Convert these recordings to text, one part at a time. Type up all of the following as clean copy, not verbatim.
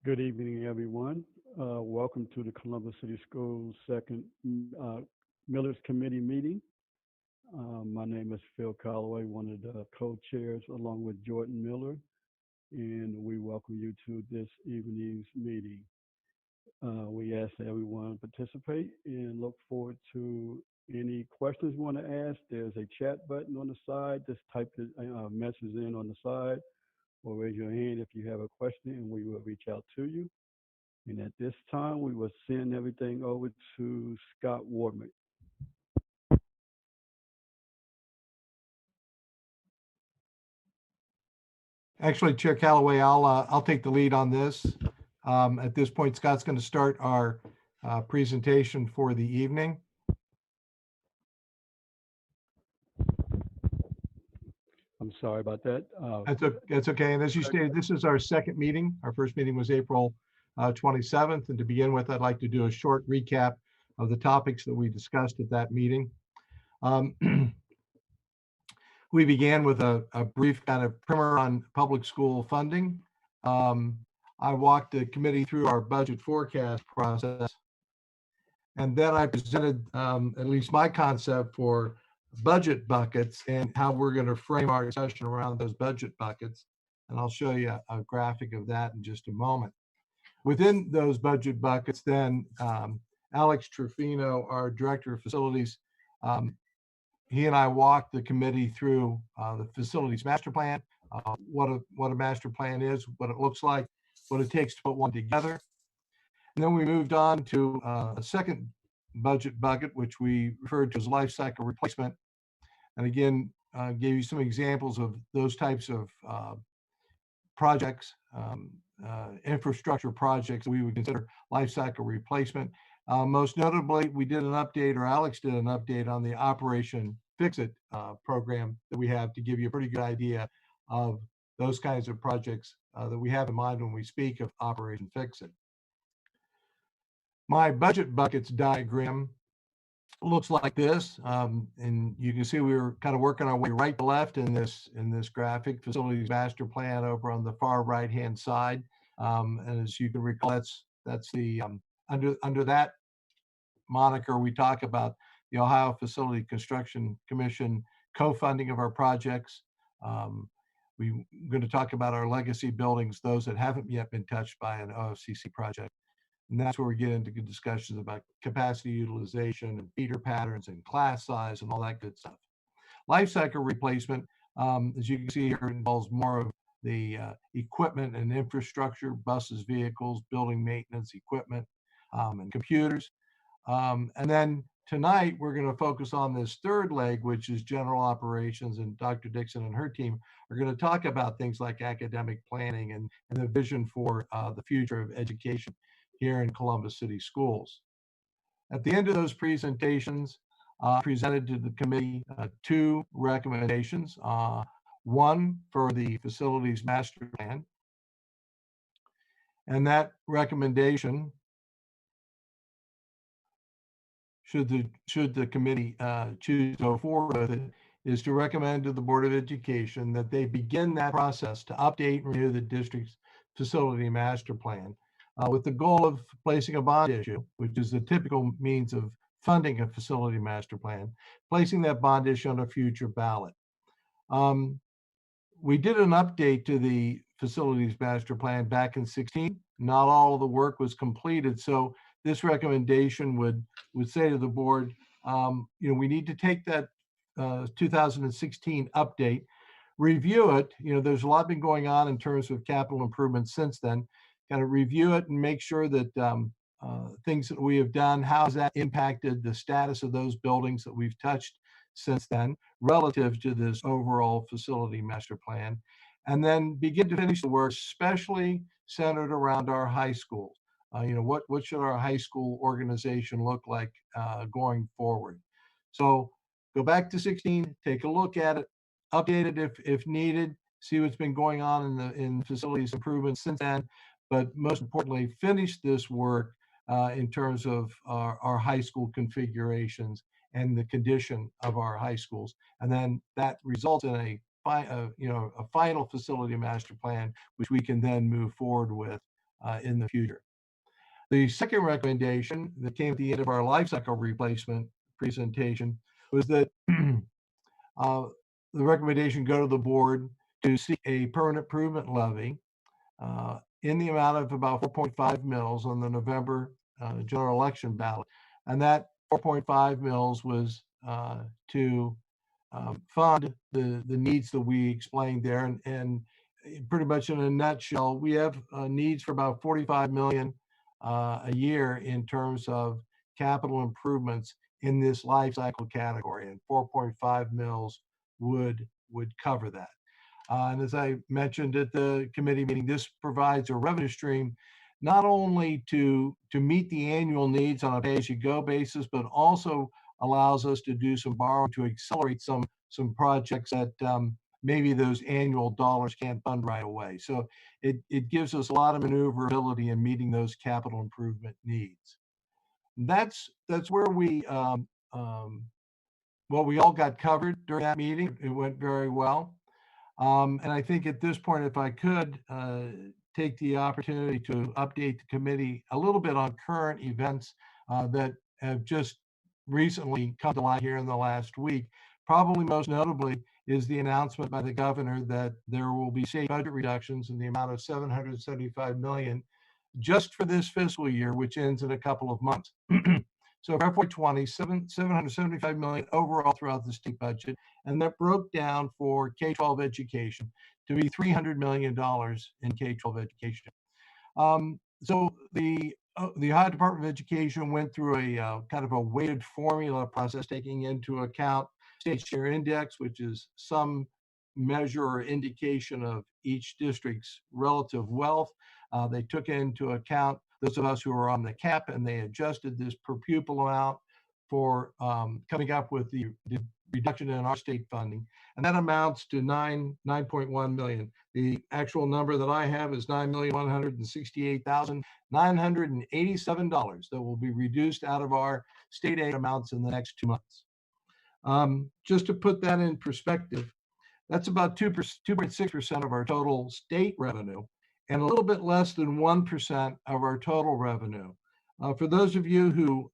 Good evening, everyone. Welcome to the Columbus City Schools second uh, Millage Committee meeting. My name is Phil Calloway, one of the co-chairs, along with Jordan Miller, and we welcome you to this evening's meeting. We ask that everyone participate and look forward to any questions you want to ask. There's a chat button on the side. Just type the message in on the side or raise your hand if you have a question, and we will reach out to you. And at this time, we will send everything over to Scott Wardman. Actually, Chair Calloway, I'll take the lead on this. At this point, Scott's going to start our presentation for the evening. I'm sorry about that. That's okay. And as you stated, this is our second meeting. Our first meeting was April 27th. And to begin with, I'd like to do a short recap of the topics that we discussed at that meeting. We began with a brief kind of primer on public school funding. I walked the committee through our budget forecast process. And then I presented at least my concept for budget buckets and how we're going to frame our discussion around those budget buckets. And I'll show you a graphic of that in just a moment. Within those budget buckets, then Alex Trufino, our director of facilities, he and I walked the committee through the facilities master plan, what a master plan is, what it looks like, what it takes to put one together. And then we moved on to a second budget bucket, which we referred to as life cycle replacement. And again, gave you some examples of those types of projects, infrastructure projects that we would consider life cycle replacement. Most notably, we did an update, or Alex did an update on the Operation Fix-It program that we have to give you a pretty good idea of those kinds of projects that we have in mind when we speak of Operation Fix-It. My budget buckets diagram looks like this, and you can see we were kind of working our way right to left in this graphic. Facilities master plan over on the far right hand side, and as you can recall, that's the under that moniker we talk about the Ohio Facility Construction Commission co-funding of our projects. We're going to talk about our legacy buildings, those that haven't yet been touched by an OFCC project. And that's where we get into good discussions about capacity utilization and feeder patterns and class size and all that good stuff. Life cycle replacement, as you can see here, involves more of the equipment and infrastructure, buses, vehicles, building maintenance, equipment, and computers. And then tonight, we're going to focus on this third leg, which is general operations, and Dr. Dixon and her team are going to talk about things like academic planning and the vision for the future of education here in Columbus City Schools. At the end of those presentations, presented to the committee two recommendations. One for the facilities master plan, and that recommendation, should the committee choose to go forward with it, is to recommend to the Board of Education that they begin that process to update and renew the district's facility master plan with the goal of placing a bond issue, which is the typical means of funding a facility master plan, placing that bond issue on a future ballot. We did an update to the facilities master plan back in 2016. Not all of the work was completed, so this recommendation would say to the board, we need to take that 2016 update, review it. There's a lot been going on in terms of capital improvements since then. Kind of review it and make sure that things that we have done, how has that impacted the status of those buildings that we've touched since then relative to this overall facility master plan, and then begin to finish the work, especially centered around our high schools. What should our high school organization look like going forward? So go back to 16, take a look at it, update it if needed, see what's been going on in facilities improvements since then, but most importantly, finish this work in terms of our high school configurations and the condition of our high schools. And then that results in a final facility master plan, which we can then move forward with in the future. The second recommendation that came at the end of our life cycle replacement presentation was that the recommendation go to the board to seek a permanent improvement levy in the amount of about 4.5 mils on the November general election ballot. And that 4.5 mils was to fund the needs that we explained there. And pretty much in a nutshell, we have needs for about 45 million a year in terms of capital improvements in this life cycle category, and 4.5 mils would cover that. And as I mentioned at the committee meeting, this provides a revenue stream not only to meet the annual needs on a pay-as-you-go basis, but also allows us to do some borrowing to accelerate some projects that maybe those annual dollars can't fund right away. So it gives us a lot of maneuverability in meeting those capital improvement needs. That's where we well, we all got covered during that meeting. It went very well. And I think at this point, if I could take the opportunity to update the committee a little bit on current events that have just recently come to light here in the last week. Probably most notably is the announcement by the governor that there will be state budget reductions in the amount of $775 million just for this fiscal year, which ends in a couple of months. So for FY20, $775 million overall throughout the state budget, and that broke down for K-12 education to be $300 million in K-12 education. So the Ohio Department of Education went through a kind of a weighted formula process, taking into account state share index, which is some measure or indication of each district's relative wealth. They took into account those of us who are on the cap, and they adjusted this per pupil amount for coming up with the reduction in our state funding. And that amounts to $9.1 million. The actual number that I have is $9,168,987 that will be reduced out of our state aid amounts in the next 2 months. Just to put that in perspective, that's about 2.6% of our total state revenue, and a little bit less than 1% of our total revenue. For those of you who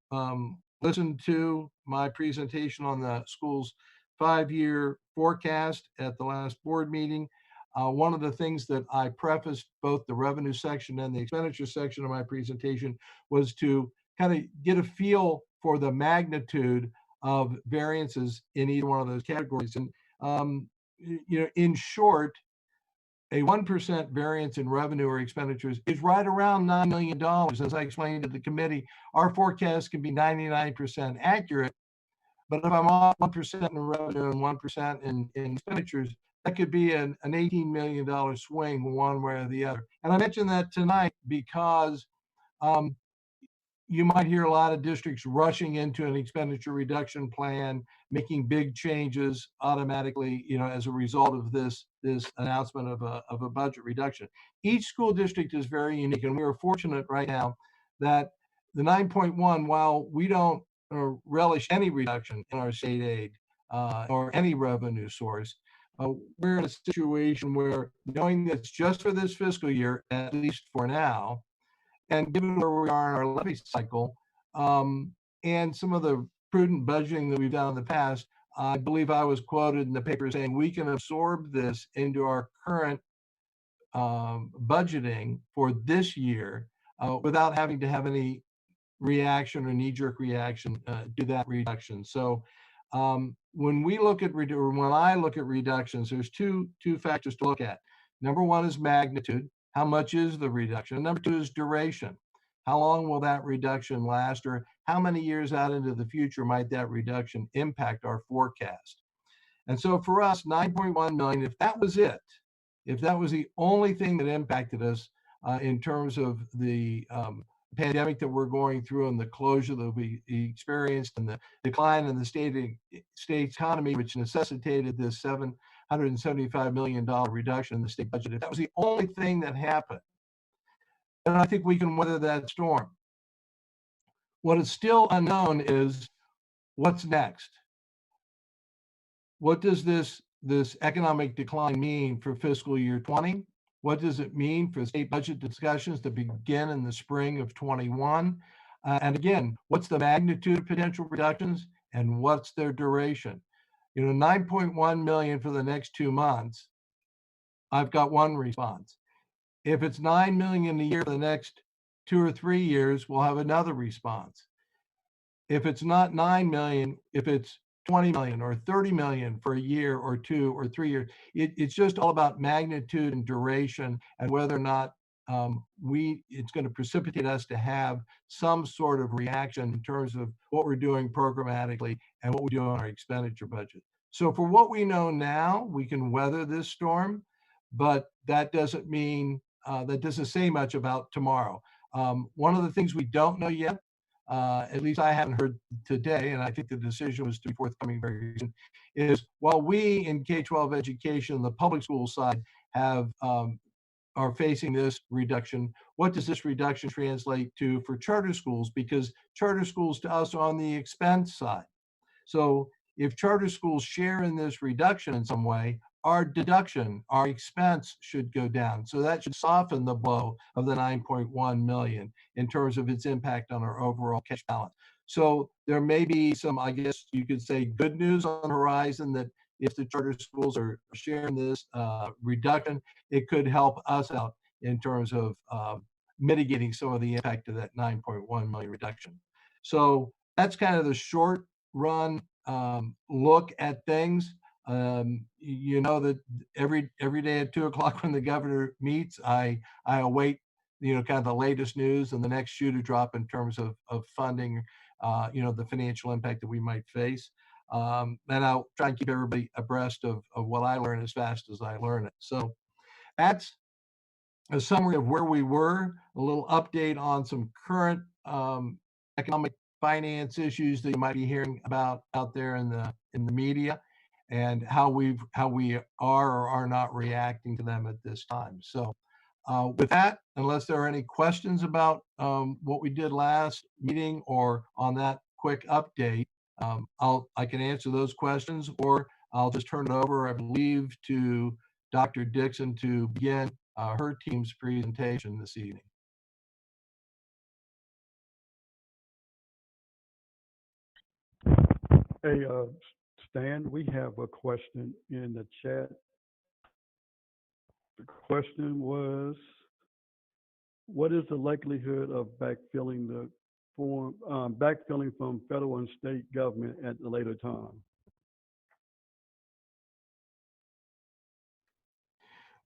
listened to my presentation on the school's 5-year forecast at the last board meeting, one of the things that I prefaced both the revenue section and the expenditure section of my presentation was to kind of get a feel for the magnitude of variances in either one of those categories. And in short, a 1% variance in revenue or expenditures is right around $9 million. As I explained to the committee, our forecast can be 99% accurate, but if I'm off 1% in revenue and 1% in expenditures, that could be an $18 million swing one way or the other. And I mentioned that tonight because you might hear a lot of districts rushing into an expenditure reduction plan, making big changes automatically, as a result of this announcement of a budget reduction. Each school district is very unique, and we are fortunate right now that the 9.1, while we don't relish any reduction in our state aid or any revenue source, we're in a situation where, knowing that it's just for this fiscal year, at least for now, and given where we are in our levy cycle, and some of the prudent budgeting that we've done in the past, I believe I was quoted in the paper saying we can absorb this into our current budgeting for this year without having to have any reaction or knee-jerk reaction to that reduction. So when I look at reductions, there's two factors to look at. Number one is magnitude. How much is the reduction? Number two is duration. How long will that reduction last, or how many years out into the future might that reduction impact our forecast? And so for us, 9.1 million, if that was it, if that was the only thing that impacted us in terms of the pandemic that we're going through and the closure that we experienced and the decline in the state economy, which necessitated this $775 million reduction in the state budget, if that was the only thing that happened, then I think we can weather that storm. What is still unknown is what's next. What does this economic decline mean for fiscal year 20, What does it mean for state budget discussions to begin in the spring of 21? And again, what's the magnitude of potential reductions and what's their duration? 9.1 million for the next 2 months. I've got one response. If it's 9 million a year for the next 2 or 3 years, we'll have another response. If it's not 9 million, if it's 20 million or 30 million for a year or 2 or 3 years, it's just all about magnitude and duration and whether or not it's going to precipitate us to have some sort of reaction in terms of what we're doing programmatically and what we do on our expenditure budget. So for what we know now, we can weather this storm, but that doesn't mean, that doesn't say much about tomorrow. One of the things we don't know yet, at least I haven't heard today, and I think the decision was to be forthcoming very soon, is while we in K-12 education, the public school side, are facing this reduction, what does this reduction translate to for charter schools? Because charter schools to us are on the expense side. So if charter schools share in this reduction in some way, our deduction, our expense should go down. So that should soften the blow of the 9.1 million in terms of its impact on our overall cash balance. So there may be some, I guess you could say, good news on the horizon that if the charter schools are sharing this reduction, it could help us out in terms of mitigating some of the impact of that 9.1 million reduction. So that's kind of the short run look at things. You know that every day at 2 o'clock when the governor meets, I await kind of the latest news and the next shoe to drop in terms of funding, the financial impact that we might face. And I'll try and keep everybody abreast of what I learn as fast as I learn it. So that's a summary of where we were, a little update on some current economic finance issues that you might be hearing about out there in the media, and how we are or are not reacting to them at this time. So with that, unless there are any questions about what we did last meeting or on that quick update, I can answer those questions, or I'll just turn it over, I believe, to Dr. Dixon to begin her team's presentation this evening. Hey, Stan, we have a question in the chat. The question was, what is the likelihood of backfilling from federal and state government at a later time?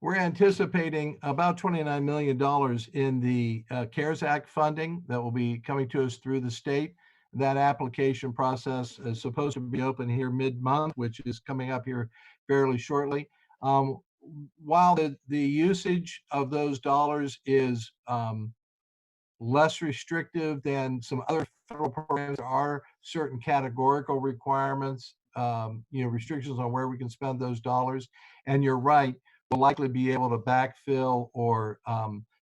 We're anticipating about $29 million in the CARES Act funding that will be coming to us through the state. That application process is supposed to be open here mid-month, which is coming up here fairly shortly. While the usage of those dollars is less restrictive than some other federal programs, there are certain categorical requirements, restrictions on where we can spend those dollars. And you're right, we'll likely be able to backfill or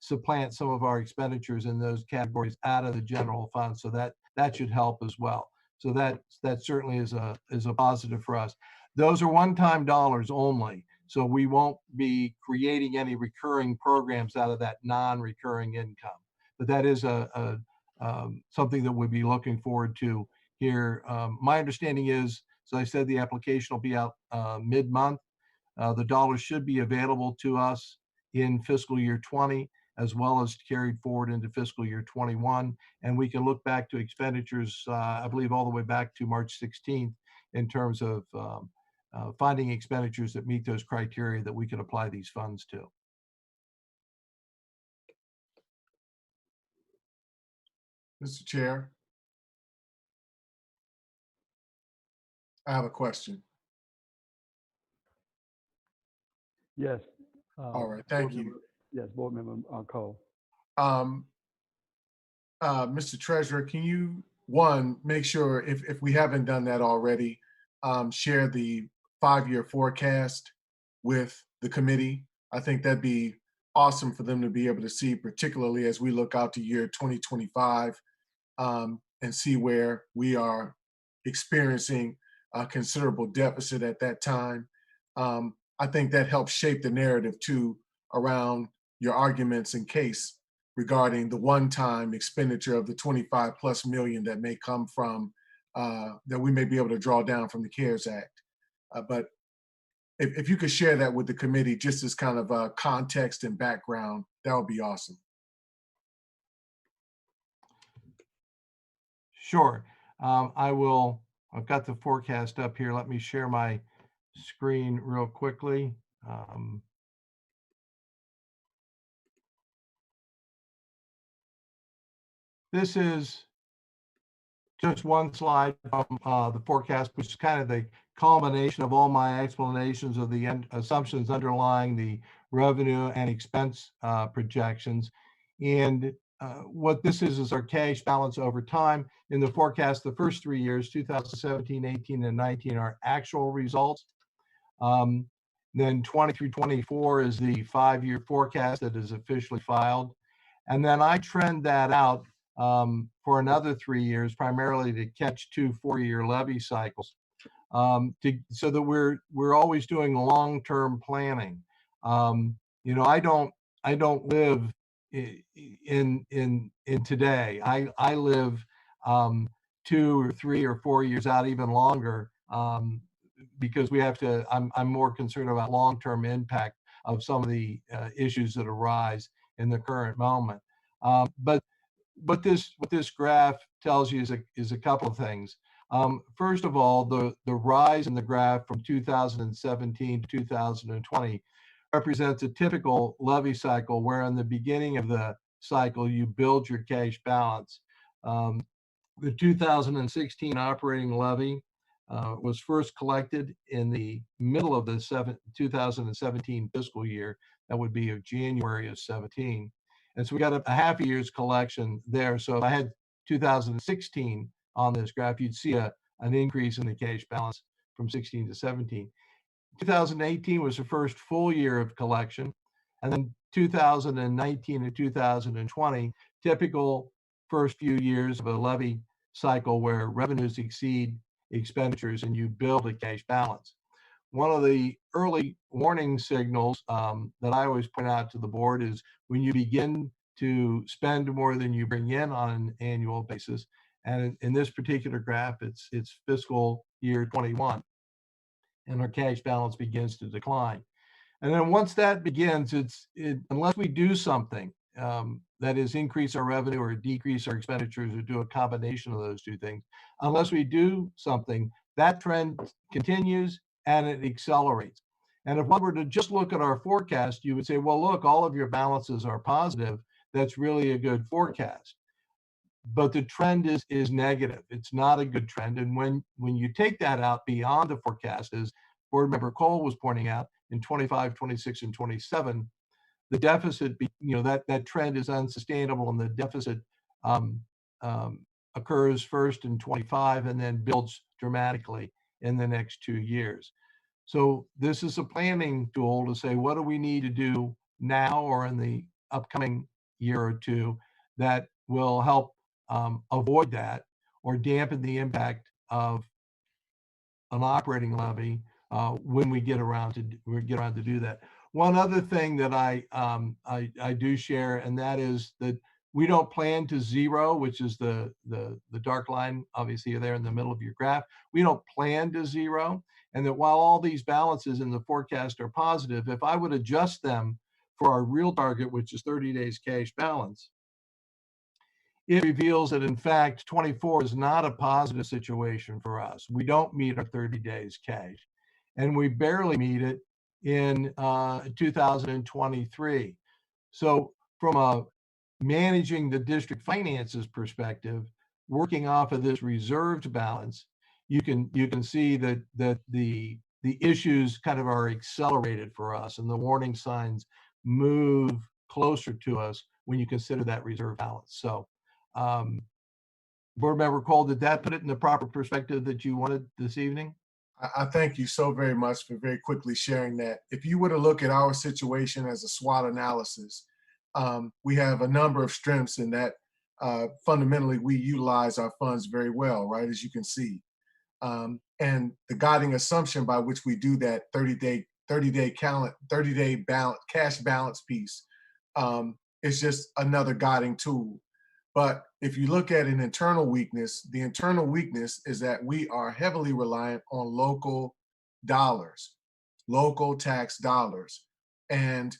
supplant some of our expenditures in those categories out of the general fund. So that should help as well. So that certainly is a positive for us. Those are one-time dollars only. So we won't be creating any recurring programs out of that non-recurring income. But that is something that we'll be looking forward to here. My understanding is, as I said, the application will be out mid-month. The dollars should be available to us in fiscal year 20, as well as carried forward into fiscal year 21. And we can look back to expenditures, I believe, all the way back to March 16th in terms of finding expenditures that meet those criteria that we can apply these funds to. Mr. Chair, I have a question. Yes. All right, thank you. Yes, board member Cole. Mr. Treasurer, can you, one, make sure, if we haven't done that already, share the 5-year forecast with the committee? I think that'd be awesome for them to be able to see, particularly as we look out to year 2025 and see where we are experiencing a considerable deficit at that time. I think that helps shape the narrative too around your arguments and case regarding the one-time expenditure of the 25+ million that may come from, that we may be able to draw down from the CARES Act. But if you could share that with the committee, just as kind of a context and background, that would be awesome. Sure. I've got the forecast up here. Let me share my screen real quickly. This is just one slide from the forecast, which is kind of the culmination of all my explanations of the assumptions underlying the revenue and expense projections. And what this is our cash balance over time. In the forecast, the first 3 years, 2017, 18, and 19, are actual results. Then 20 through 24 is the 5-year forecast that is officially filed. And then I trend that out for another 3 years, primarily to catch 2 4-year levy cycles, so that we're always doing long-term planning. I don't live in today. I live 2 or 3 or 4 years out, even longer, because we have to. I'm more concerned about long-term impact of some of the issues that arise in the current moment. But what this graph tells you is a couple of things. First of all, the rise in the graph from 2017 to 2020 represents a typical levy cycle, where in the beginning of the cycle you build your cash balance. The 2016 operating levy was first collected in the middle of the 2017 fiscal year. That would be of January of 17. And so we got a half a year's collection there. So if I had 2016 on this graph, you'd see an increase in the cash balance from 16 to 17. 2018 was the first full year of collection. And then 2019 and 2020, typical first few years of a levy cycle where revenues exceed expenditures and you build a cash balance. One of the early warning signals that I always point out to the board is when you begin to spend more than you bring in on an annual basis. And in this particular graph, it's fiscal year 21, and our cash balance begins to decline. And then once that begins, unless we do something, that is increase our revenue or decrease our expenditures or do a combination of those two things, unless we do something, that trend continues and it accelerates. And if one were to just look at our forecast, you would say, well, look, all of your balances are positive. That's really a good forecast. But the trend is negative. It's not a good trend. And when you take that out beyond the forecast, as Board Member Cole was pointing out, in 25, 26, and 27, the deficit, that trend is unsustainable, and the deficit occurs first in 25 and then builds dramatically in the next 2 years. So this is a planning tool to say, what do we need to do now or in the upcoming year or two that will help avoid that or dampen the impact of an operating levy when we get around to do that. One other thing that I do share, and that is that we don't plan to zero, which is the dark line, obviously there in the middle of your graph. We don't plan to zero, and that while all these balances in the forecast are positive, if I would adjust them for our real target, which is 30 days cash balance, it reveals that in fact 24 is not a positive situation for us. We don't meet our 30 days cash, and we barely meet it in 2023. So from a managing the district finances perspective, working off of this reserved balance, you can see that the issues kind of are accelerated for us, and the warning signs move closer to us when you consider that reserve balance. So Board Member Cole, did that put it in the proper perspective that you wanted this evening? I thank you so very much for very quickly sharing that. If you were to look at our situation as a SWOT analysis, we have a number of strengths in that fundamentally we utilize our funds very well, right, as you can see. And the guiding assumption by which we do that 30-day 30-day cash balance piece. It's just another guiding tool. But if you look at an internal weakness, the internal weakness is that we are heavily reliant on local dollars, local tax dollars. And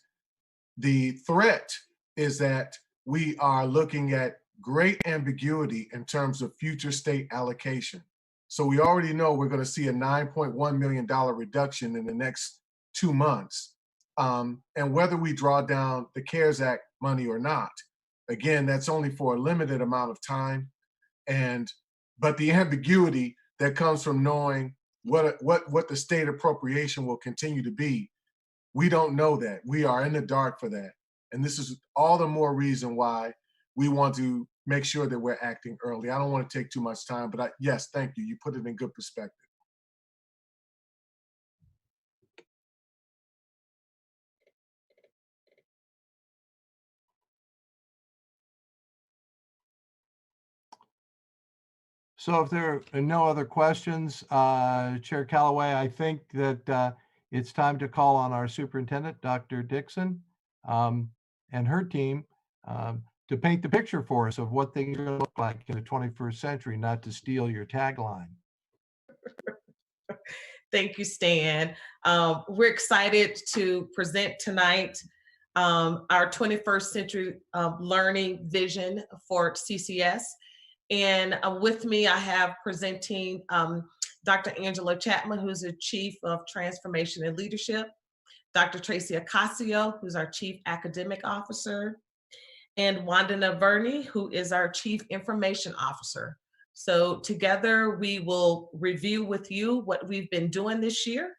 the threat is that we are looking at great ambiguity in terms of future state allocation. So we already know we're going to see a $9.1 million reduction in the next 2 months. And whether we draw down the CARES Act money or not, again, that's only for a limited amount of time. But the ambiguity that comes from knowing what the state appropriation will continue to be, we don't know that. We are in the dark for that. And this is all the more reason why we want to make sure that we're acting early. I don't want to take too much time, but yes, thank you. You put it in good perspective. So if there are no other questions, Chair Callaway, I think that it's time to call on our superintendent, Dr. Dixon, and her team to paint the picture for us of what things are going to look like in the 21st century, not to steal your tagline. Thank you, Stan. We're excited to present tonight our 21st century learning vision for CCS. And with me, I have presenting Dr. Angela Chapman, who's the Chief of Transformation and Leadership, Dr. Tracy Ocasio, who's our Chief Academic Officer, and Wandana Verney, who is our Chief Information Officer. So together we will review with you what we've been doing this year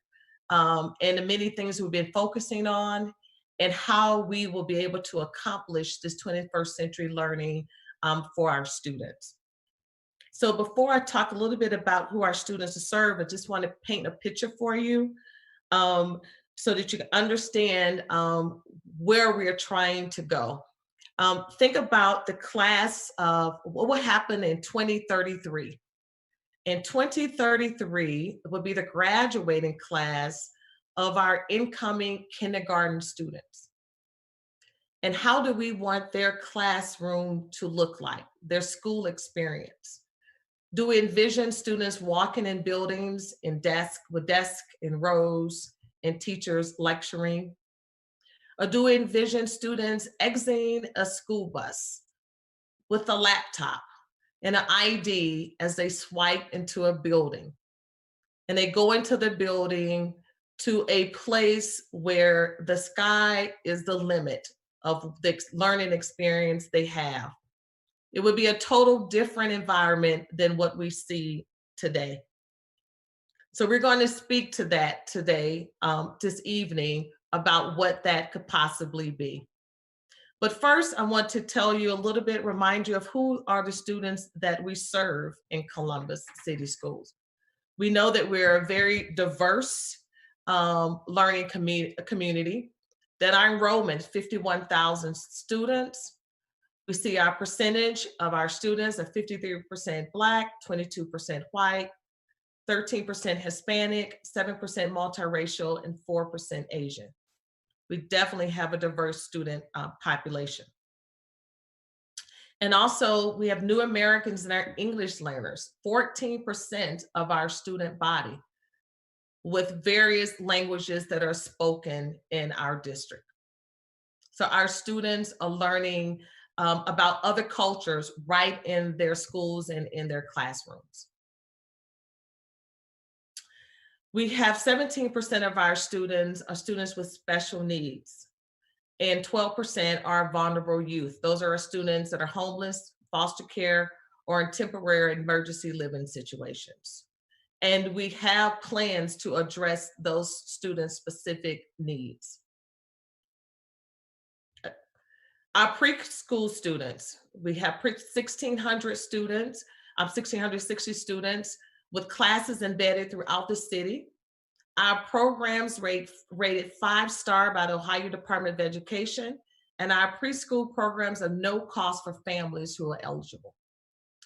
and the many things we've been focusing on and how we will be able to accomplish this 21st century learning for our students. So before I talk a little bit about who our students serve, I just want to paint a picture for you so that you can understand where we are trying to go. Think about the class of what will happen in 2033. In 2033 will be the graduating class of our incoming kindergarten students. And how do we want their classroom to look like, their school experience? Do we envision students walking in buildings with desks in rows and teachers lecturing? Or do we envision students exiting a school bus with a laptop and an ID as they swipe into a building? And they go into the building to a place where the sky is the limit of the learning experience they have. It would be a total different environment than what we see today. So we're going to speak to that today, this evening, about what that could possibly be. But first, I want to tell you a little bit, remind you of who are the students that we serve in Columbus City Schools. We know that we're a very diverse learning community, that our enrollment is 51,000 students. We see our percentage of our students at 53% Black, 22% white, 13% Hispanic, 7% multiracial, and 4% Asian. We definitely have a diverse student population. And also we have new Americans and our English learners, 14% of our student body with various languages that are spoken in our district. So our students are learning about other cultures right in their schools and in their classrooms. We have 17% of our students are students with special needs, and 12% are vulnerable youth. Those are our students that are homeless, foster care, or in temporary emergency living situations. And we have plans to address those students' specific needs. Our preschool students, we have 1,600 students, 1,660 students with classes embedded throughout the city. Our programs rated 5-star by the Ohio Department of Education, and our preschool programs are no cost for families who are eligible.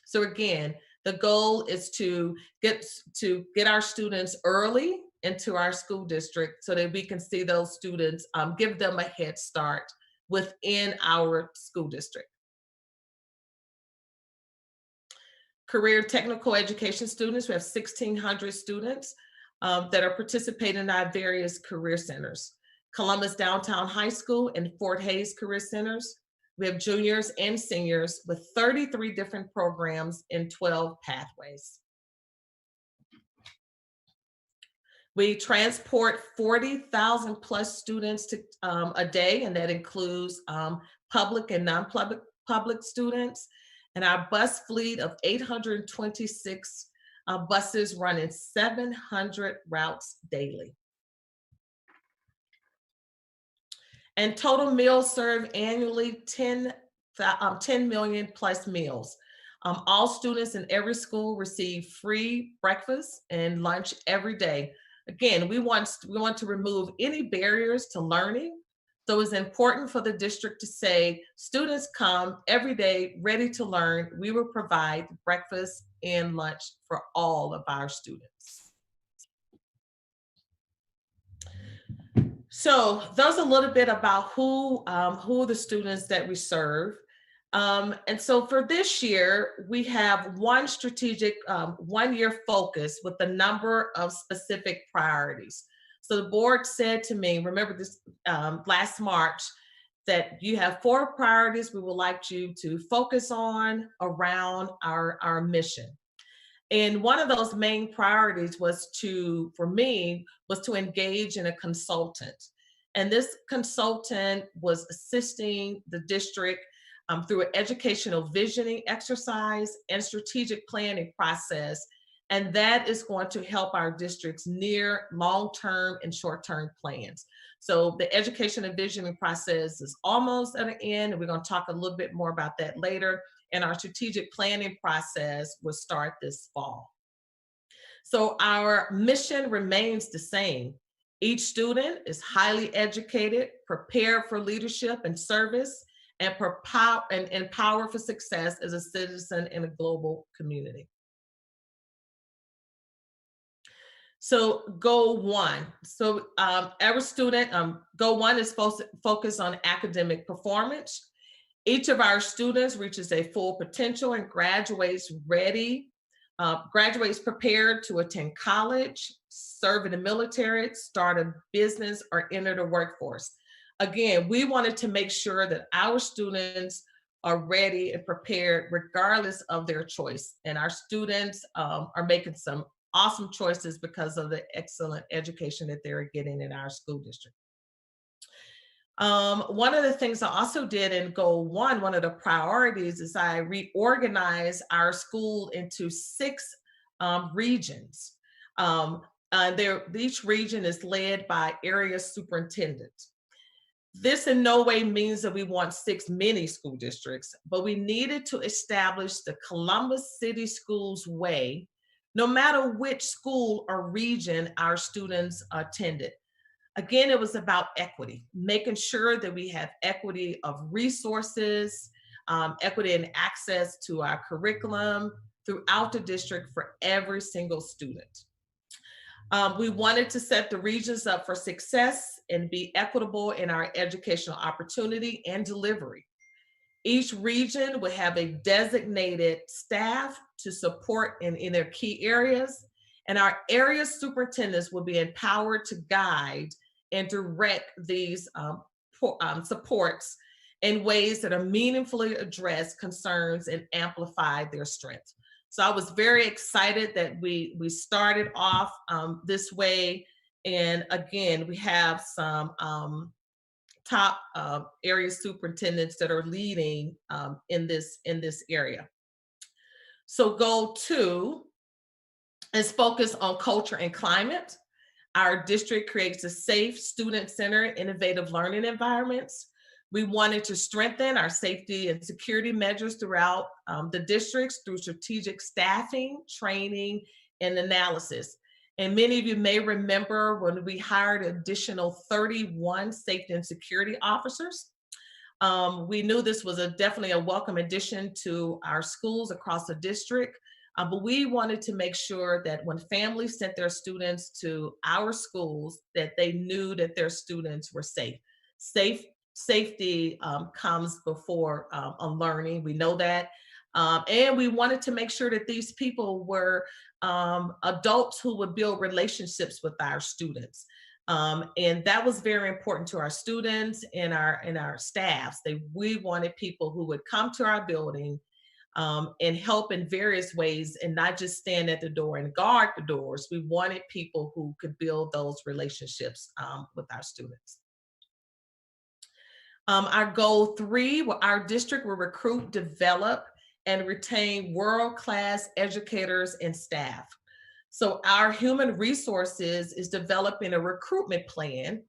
So again, the goal is to get our students early into our school district so that we can see those students, give them a head start within our school district. Career technical education students, we have 1,600 students that are participating in our various career centers. Columbus Downtown High School and Fort Hays Career Centers. We have juniors and seniors with 33 different programs in 12 pathways. We transport 40,000 plus students to, a day, and that includes public and non-public students. And our bus fleet of 826 buses running 700 routes daily. And total meals served annually, 10 million plus meals. All students in every school receive free breakfast and lunch every day. Again, we want to remove any barriers to learning. So it's important for the district to say, students come every day ready to learn. We will provide breakfast and lunch for all of our students. So those a little bit about who the students that we serve. And so for this year, we have one strategic 1-year focus with a number of specific priorities. So the board said to me, remember this last March, that you have 4 priorities we would like you to focus on around our mission. And one of those main priorities was for me, to engage in a consultant. And this consultant was assisting the district through an educational visioning exercise and strategic planning process. And that is going to help our district's near, long-term, and short-term plans. So the education and visioning process is almost at an end, and we're going to talk a little bit more about that later. And our strategic planning process will start this fall. So our mission remains the same. Each student is highly educated, prepared for leadership and service, and empowered for success as a citizen in a global community. So goal 1. So every student, goal 1 is supposed to focus on academic performance. Each of our students reaches a full potential and graduates prepared to attend college, serve in the military, start a business, or enter the workforce. Again, we wanted to make sure that our students are ready and prepared regardless of their choice. And our students are making some awesome choices because of the excellent education that they're getting in our school district. One of the things I also did in goal 1, one of the priorities, is I reorganized our school into 6 regions. Each region is led by area superintendents. This in no way means that we want 6 mini school districts, but we needed to establish the Columbus City Schools way, no matter which school or region our students attended. Again, it was about equity, making sure that we have equity of resources, equity and access to our curriculum throughout the district for every single student. We wanted to set the regions up for success and be equitable in our educational opportunity and delivery. Each region would have a designated staff to support in their key areas, and our area superintendents will be empowered to guide and direct these supports in ways that are meaningfully address concerns and amplify their strengths. So I was very excited that we started off this way. And again, we have some top area superintendents that are leading in this area. So goal 2 is focus on culture and climate. Our district creates a safe, student-centered, innovative learning environments. We wanted to strengthen our safety and security measures throughout the districts through strategic staffing, training, and analysis. And many of you may remember when we hired additional 31 safety and security officers. We knew this was definitely a welcome addition to our schools across the district. But we wanted to make sure that when families sent their students to our schools, that they knew that their students were safe. Safety comes before learning. We know that. And we wanted to make sure that these people were adults who would build relationships with our students. And that was very important to our students and our staffs. We wanted people who would come to our building and help in various ways and not just stand at the door and guard the doors. We wanted people who could build those relationships with our students. Our goal 3, our district will recruit, develop, and retain world-class educators and staff. So our human resources is developing a recruitment plan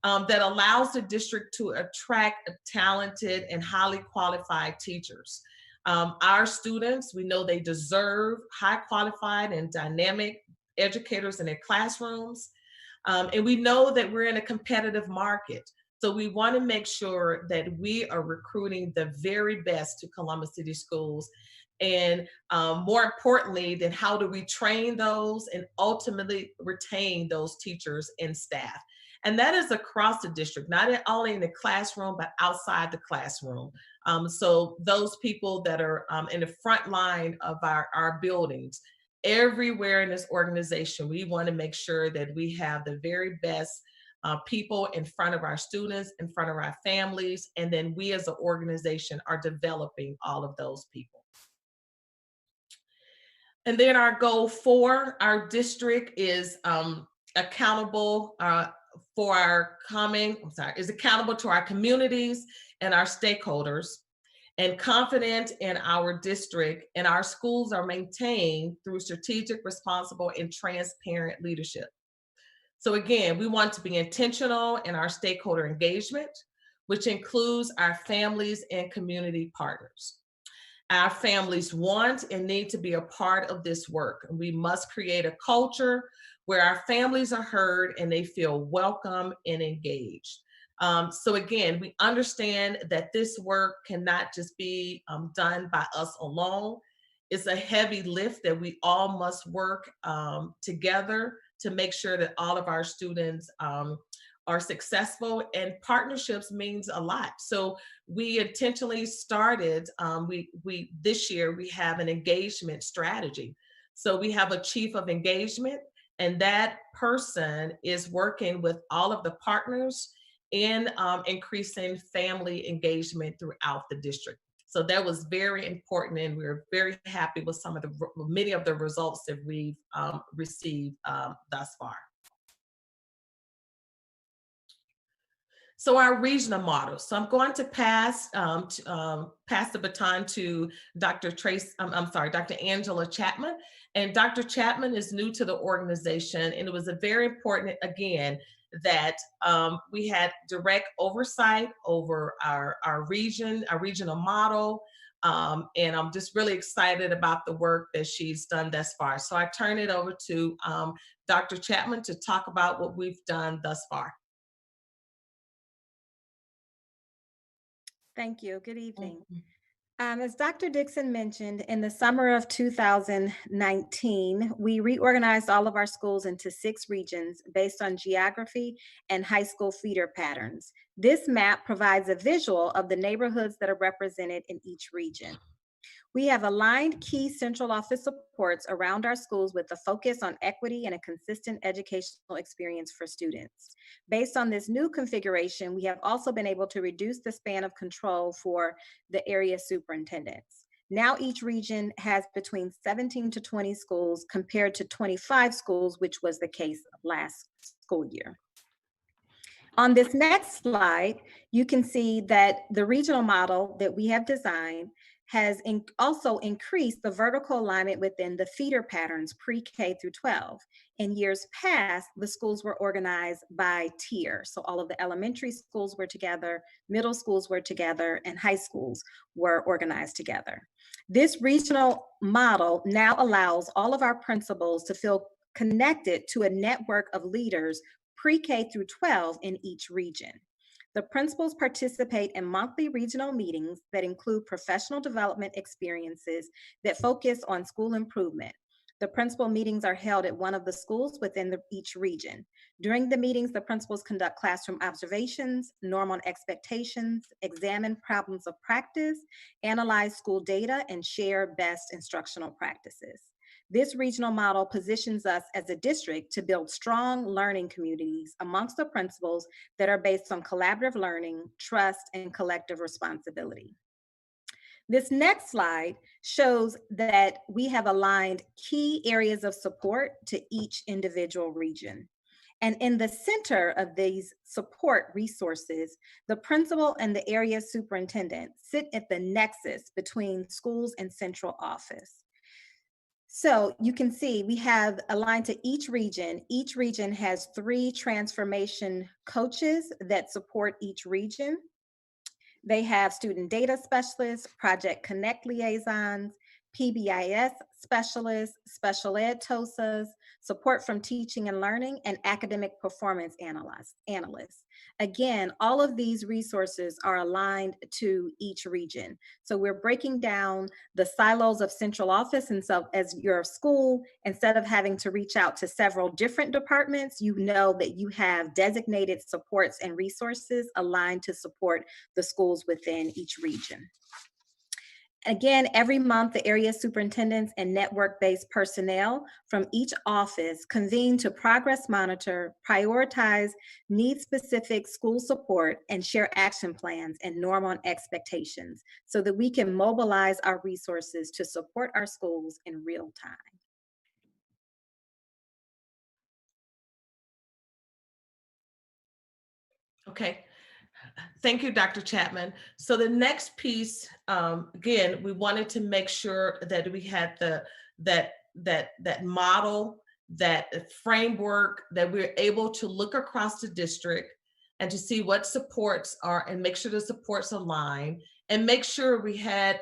that allows the district to attract talented and highly qualified teachers. Our students, we know they deserve high qualified and dynamic educators in their classrooms. And we know that we're in a competitive market. So we want to make sure that we are recruiting the very best to Columbus City Schools. And more importantly, then how do we train those and ultimately retain those teachers and staff? And that is across the district, not only in the classroom, but outside the classroom. So those people that are in the front line of our buildings, everywhere in this organization, we want to make sure that we have the very best people in front of our students, in front of our families, and then we as an organization are developing all of those people. And then our goal 4, our district is accountable for our is accountable to our communities and our stakeholders, and confident in our district, and our schools are maintained through strategic, responsible, and transparent leadership. So again, we want to be intentional in our stakeholder engagement, which includes our families and community partners. Our families want and need to be a part of this work. And we must create a culture where our families are heard and they feel welcome and engaged. So again, we understand that this work cannot just be done by us alone. It's a heavy lift that we all must work together to make sure that all of our students are successful, and partnerships means a lot. So we intentionally started, this year we have an engagement strategy. So we have a chief of engagement, and that person is working with all of the partners in increasing family engagement throughout the district. So that was very important, and we're very happy with many of the results that we've received thus far. So our regional model. So I'm going to pass the baton to Dr. Angela Chapman. And Dr. Chapman is new to the organization, and it was a very important, again, that we had direct oversight over our region, our regional model. And I'm just really excited about the work that she's done thus far. So I turn it over to Dr. Chapman to talk about what we've done thus far. Thank you. Good evening. As Dr. Dixon mentioned, in the summer of 2019, we reorganized all of our schools into 6 regions based on geography and high school feeder patterns. This map provides a visual of the neighborhoods that are represented in each region. We have aligned key central office supports around our schools with a focus on equity and a consistent educational experience for students. Based on this new configuration, we have also been able to reduce the span of control for the area superintendents. Now each region has between 17 to 20 schools compared to 25 schools, which was the case last school year. On this next slide, you can see that the regional model that we have designed has also increased the vertical alignment within the feeder patterns pre-K through 12. In years past, the schools were organized by tier. So all of the elementary schools were together, middle schools were together, and high schools were organized together. This regional model now allows all of our principals to feel connected to a network of leaders pre-K through 12 in each region. The principals participate in monthly regional meetings that include professional development experiences that focus on school improvement. The principal meetings are held at one of the schools within each region. During the meetings, the principals conduct classroom observations, norm on expectations, examine problems of practice, analyze school data, and share best instructional practices. This regional model positions us as a district to build strong learning communities amongst the principals that are based on collaborative learning, trust, and collective responsibility. This next slide shows that we have aligned key areas of support to each individual region. And in the center of these support resources, the principal and the area superintendent sit at the nexus between schools and central office. So you can see we have aligned to each region. Each region has 3 transformation coaches that support each region. They have student data specialists, Project Connect liaisons, PBIS specialists, special ed TOSAs, support from teaching and learning, and academic performance analysts. Again, all of these resources are aligned to each region. So we're breaking down the silos of central office, and so as your school, instead of having to reach out to several different departments, you know that you have designated supports and resources aligned to support the schools within each region. Again, every month, the area superintendents and network-based personnel from each office convene to progress monitor, prioritize need-specific school support, and share action plans and norm on expectations so that we can mobilize our resources to support our schools in real time. Okay. Thank you, Dr. Chapman. So the next piece, again, we wanted to make sure that we had that model, that framework, that we're able to look across the district and to see what supports are and make sure the supports align and make sure we had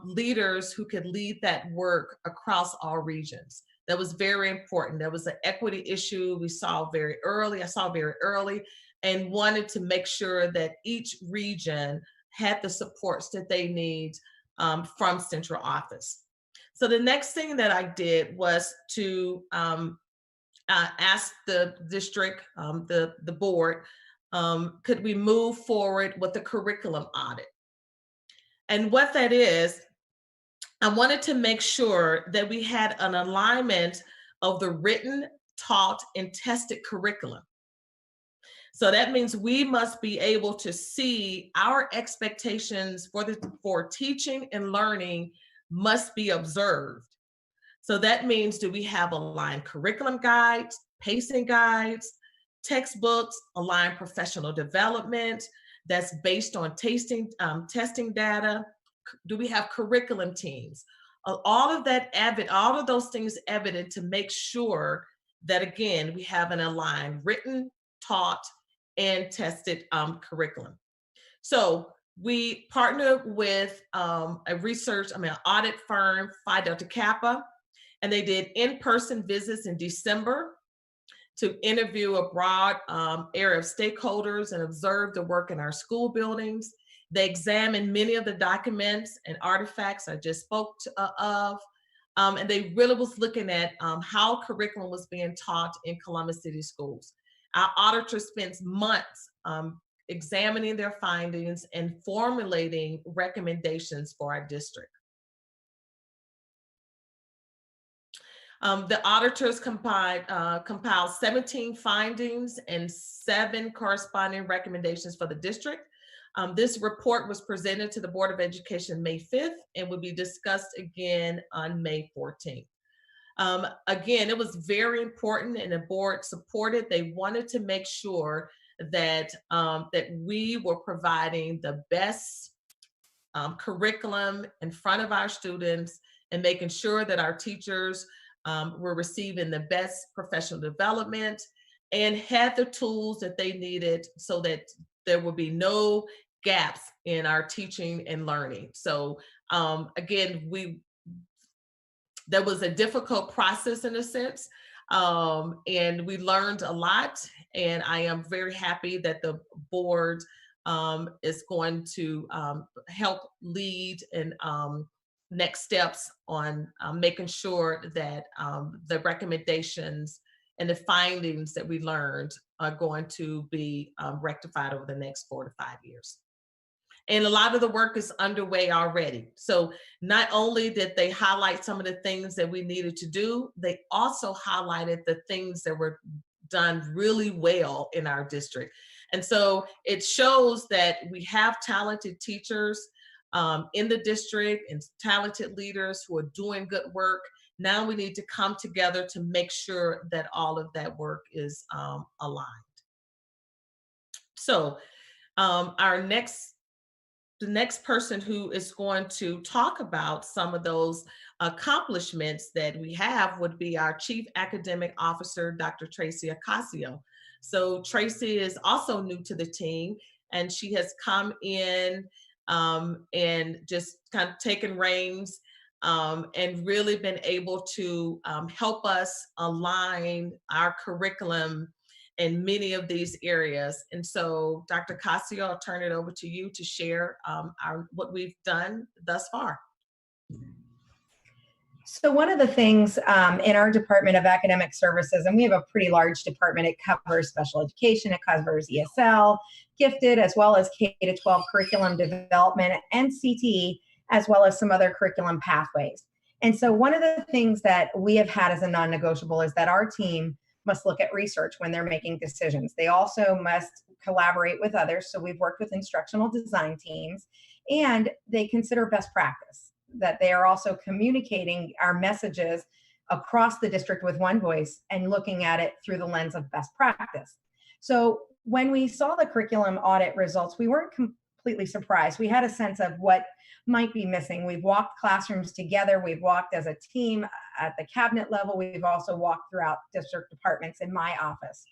leaders who could lead that work across all regions. That was very important. There was an equity issue we saw very early. I saw very early, and wanted to make sure that each region had the supports that they need from central office. So the next thing that I did was to ask the district, the board, could we move forward with the curriculum audit? And what that is, I wanted to make sure that we had an alignment of the written, taught, and tested curriculum. So that means we must be able to see our expectations for teaching and learning must be observed. So that means, do we have aligned curriculum guides, pacing guides, textbooks, aligned professional development that's based on testing data? Do we have curriculum teams? All of that all of those things evident to make sure that, again, we have an aligned written, taught, and tested curriculum. So we partnered with an audit firm, Phi Delta Kappa, and they did in-person visits in December to interview a broad area of stakeholders and observe the work in our school buildings. They examined many of the documents and artifacts I just spoke of, and they really was looking at how curriculum was being taught in Columbus City schools. Our auditor spent months examining their findings and formulating recommendations for our district. The auditors compiled 17 findings and 7 corresponding recommendations for the district. This report was presented to the Board of Education May 5th and will be discussed again on May 14th. Again, it was very important, and the board supported. They wanted to make sure that that we were providing the best curriculum in front of our students and making sure that our teachers were receiving the best professional development and had the tools that they needed so that there would be no gaps in our teaching and learning. So again, there was a difficult process in a sense. And we learned a lot, and I am very happy that the board is going to help lead and next steps on making sure that the recommendations and the findings that we learned are going to be rectified over the next 4 to 5 years. And a lot of the work is underway already. So not only did they highlight some of the things that we needed to do, they also highlighted the things that were done really well in our district. And so it shows that we have talented teachers in the district and talented leaders who are doing good work. Now we need to come together to make sure that all of that work is aligned. So the next person who is going to talk about some of those accomplishments that we have would be our Chief Academic Officer, Dr. Tracy Ocasio. So Tracy is also new to the team, and she has come in and just kind of taken reins and really been able to help us align our curriculum in many of these areas. And so, Dr. Casio, I'll turn it over to you to share what we've done thus far. So one of the things in our Department of Academic Services, and we have a pretty large department, it covers special education, it covers ESL, gifted, as well as K-12 curriculum development, and CTE, as well as some other curriculum pathways. And so one of the things that we have had as a non-negotiable is that our team must look at research when they're making decisions. They also must collaborate with others. So we've worked with instructional design teams, and they consider best practice, that they are also communicating our messages across the district with one voice and looking at it through the lens of best practice. So when we saw the curriculum audit results, we weren't completely surprised. We had a sense of what might be missing. We've walked classrooms together. We've walked as a team at the cabinet level. We've also walked throughout district departments in my office.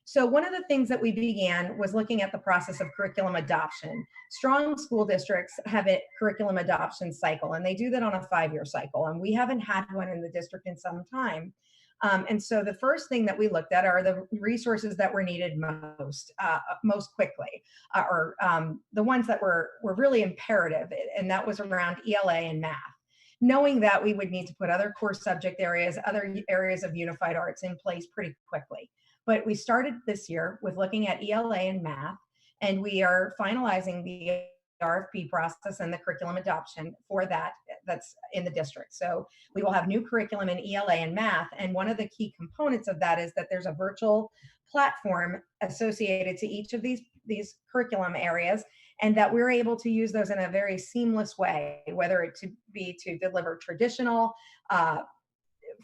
So one of the things that we began was looking at the process of curriculum adoption. Strong school districts have a curriculum adoption cycle, and they do that on a 5-year cycle. And we haven't had one in the district in some time. And so the first thing that we looked at are the resources that were needed most quickly, or the ones that were really imperative, and that was around ELA and math. Knowing that we would need to put other core subject areas, other areas of unified arts in place pretty quickly. But we started this year with looking at ELA and math, and we are finalizing the RFP process and the curriculum adoption for that's in the district. So we will have new curriculum in ELA and math, and one of the key components of that is that there's a virtual platform associated to each of these curriculum areas, and that we're able to use those in a very seamless way, whether it be to deliver traditional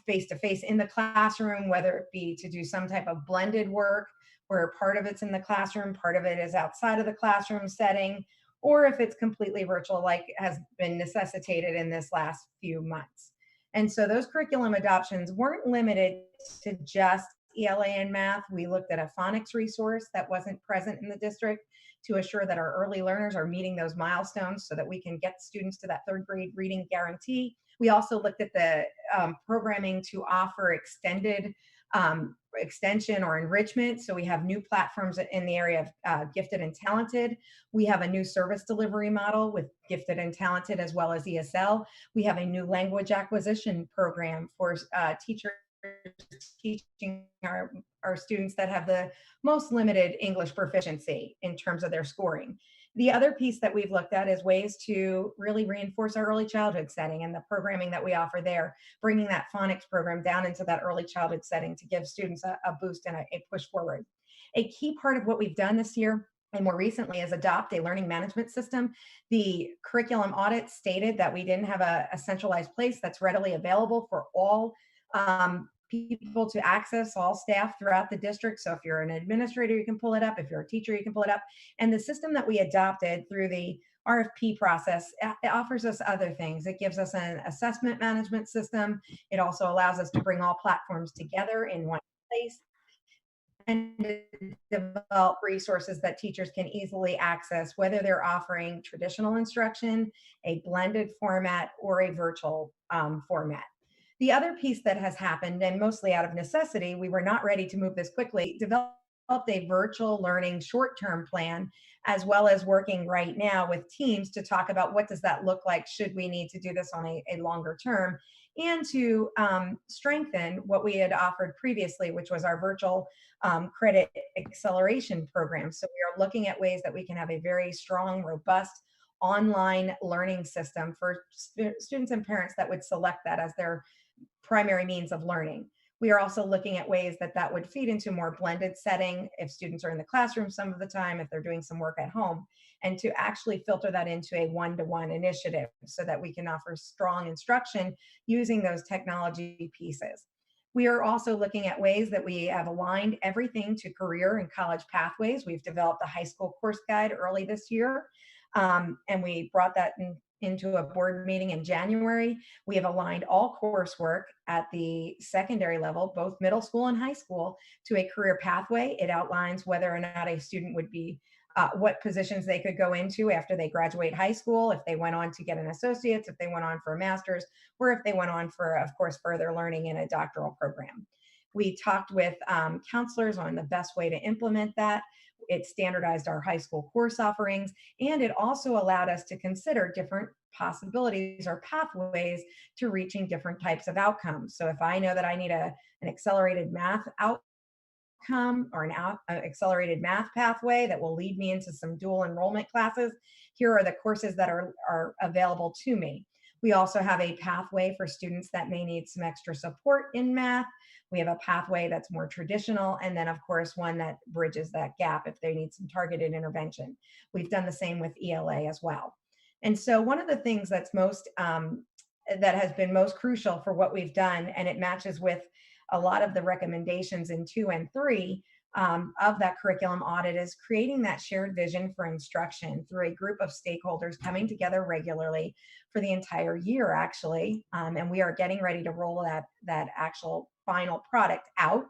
face-to-face in the classroom, whether it be to do some type of blended work where part of it's in the classroom, part of it is outside of the classroom setting, or if it's completely virtual, like has been necessitated in this last few months. And so those curriculum adoptions weren't limited to just ELA and math. We looked at a phonics resource that wasn't present in the district to assure that our early learners are meeting those milestones so that we can get students to that 3rd grade reading guarantee. We also looked at the programming to offer extension or enrichment. So we have new platforms in the area of gifted and talented. We have a new service delivery model with gifted and talented as well as ESL. We have a new language acquisition program for teachers teaching our students that have the most limited English proficiency in terms of their scoring. The other piece that we've looked at is ways to really reinforce our early childhood setting and the programming that we offer there, bringing that phonics program down into that early childhood setting to give students a boost and a push forward. A key part of what we've done this year and more recently is adopt a learning management system. The curriculum audit stated that we didn't have a centralized place that's readily available for all people to access, all staff throughout the district. So if you're an administrator, you can pull it up. If you're a teacher, you can pull it up. And the system that we adopted through the RFP process, it offers us other things. It gives us an assessment management system. It also allows us to bring all platforms together in one place and develop resources that teachers can easily access, whether they're offering traditional instruction, a blended format, or a virtual format. The other piece that has happened, and mostly out of necessity, we were not ready to move this quickly, developed a virtual learning short-term plan, as well as working right now with teams to talk about what does that look like should we need to do this on a longer term, and to strengthen what we had offered previously, which was our virtual credit acceleration program. So we are looking at ways that we can have a very strong, robust online learning system for students and parents that would select that as their primary means of learning. We are also looking at ways that that would feed into more blended setting if students are in the classroom some of the time, if they're doing some work at home, and to actually filter that into a one-to-one initiative so that we can offer strong instruction using those technology pieces. We are also looking at ways that we have aligned everything to career and college pathways. We've developed a high school course guide early this year, and we brought that into a board meeting in January. We have aligned all coursework at the secondary level, both middle school and high school, to a career pathway. It outlines whether or not a student would be, what positions they could go into after they graduate high school, if they went on to get an associate's, if they went on for a master's, or if they went on for, of course, further learning in a doctoral program. We talked with counselors on the best way to implement that. It standardized our high school course offerings, and it also allowed us to consider different possibilities or pathways to reaching different types of outcomes. So if I know that I need an accelerated math outcome or an accelerated math pathway that will lead me into some dual enrollment classes, here are the courses that are available to me. We also have a pathway for students that may need some extra support in math. We have a pathway that's more traditional, and then of course one that bridges that gap if they need some targeted intervention. We've done the same with ELA as well. And so one of the things that's most that has been most crucial for what we've done, and it matches with a lot of the recommendations in 2 and 3 of that curriculum audit, is creating that shared vision for instruction through a group of stakeholders coming together regularly for the entire year, actually. And we are getting ready to roll that actual final product out.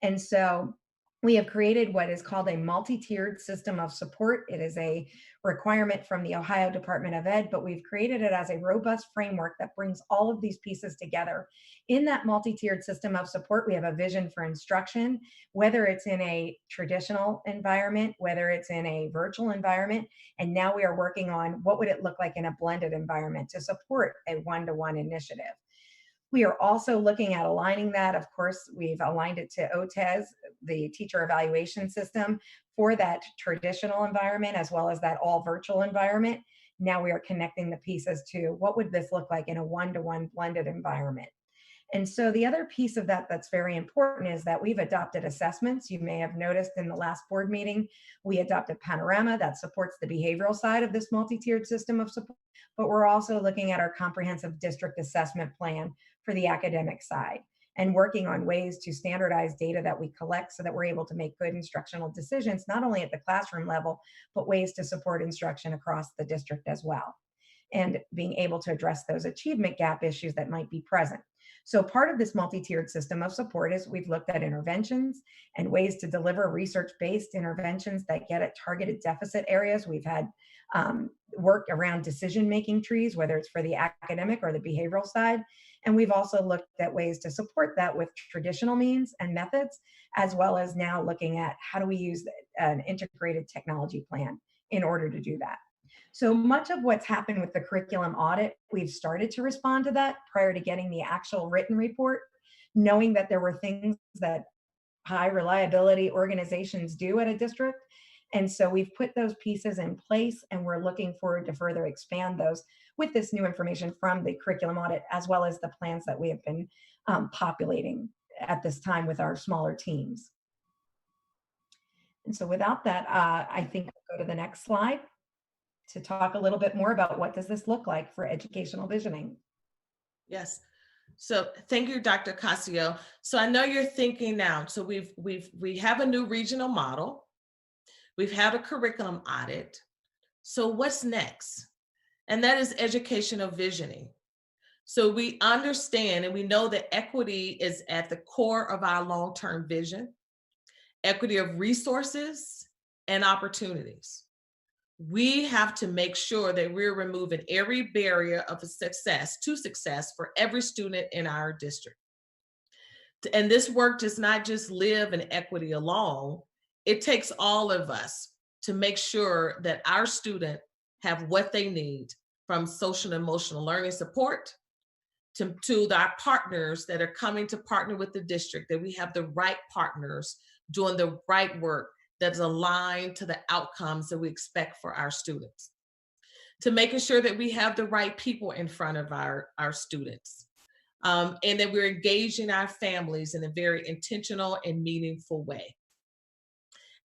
And so we have created what is called a multi-tiered system of support. It is a requirement from the Ohio Department of Ed, but we've created it as a robust framework that brings all of these pieces together. In that multi-tiered system of support, we have a vision for instruction, whether it's in a traditional environment, whether it's in a virtual environment, and now we are working on what would it look like in a blended environment to support a one-to-one initiative. We are also looking at aligning that. Of course, we've aligned it to OTES, the teacher evaluation system, for that traditional environment as well as that all virtual environment. Now we are connecting the pieces to what would this look like in a one-to-one blended environment. And so the other piece of that that's very important is that we've adopted assessments. You may have noticed in the last board meeting, we adopted Panorama that supports the behavioral side of this multi-tiered system of support, but we're also looking at our comprehensive district assessment plan for the academic side and working on ways to standardize data that we collect so that we're able to make good instructional decisions, not only at the classroom level, but ways to support instruction across the district as well, and being able to address those achievement gap issues that might be present. So part of this multi-tiered system of support is we've looked at interventions and ways to deliver research-based interventions that get at targeted deficit areas. We've had work around decision-making trees, whether it's for the academic or the behavioral side. And we've also looked at ways to support that with traditional means and methods, as well as now looking at how do we use an integrated technology plan in order to do that. So much of what's happened with the curriculum audit, we've started to respond to that prior to getting the actual written report, knowing that there were things that high reliability organizations do at a district. And so we've put those pieces in place, and we're looking forward to further expand those with this new information from the curriculum audit, as well as the plans that we have been populating at this time with our smaller teams. And so without that, I think I'll go to the next slide to talk a little bit more about what does this look like for educational visioning. Yes. So thank you, Dr. Cascio. So I know you're thinking now, so we have a new regional model. We've had a curriculum audit. So what's next? And that is educational visioning. So we understand and we know that equity is at the core of our long-term vision, equity of resources and opportunities. we have to make sure that we're removing every barrier of success for every student in our district. And this work does not just live in equity alone. It takes all of us to make sure that our students have what they need, from social and emotional learning support to our partners that are coming to partner with the district, that we have the right partners doing the right work that's aligned to the outcomes that we expect for our students, to making sure that we have the right people in front of our students, and that we're engaging our families in a very intentional and meaningful way.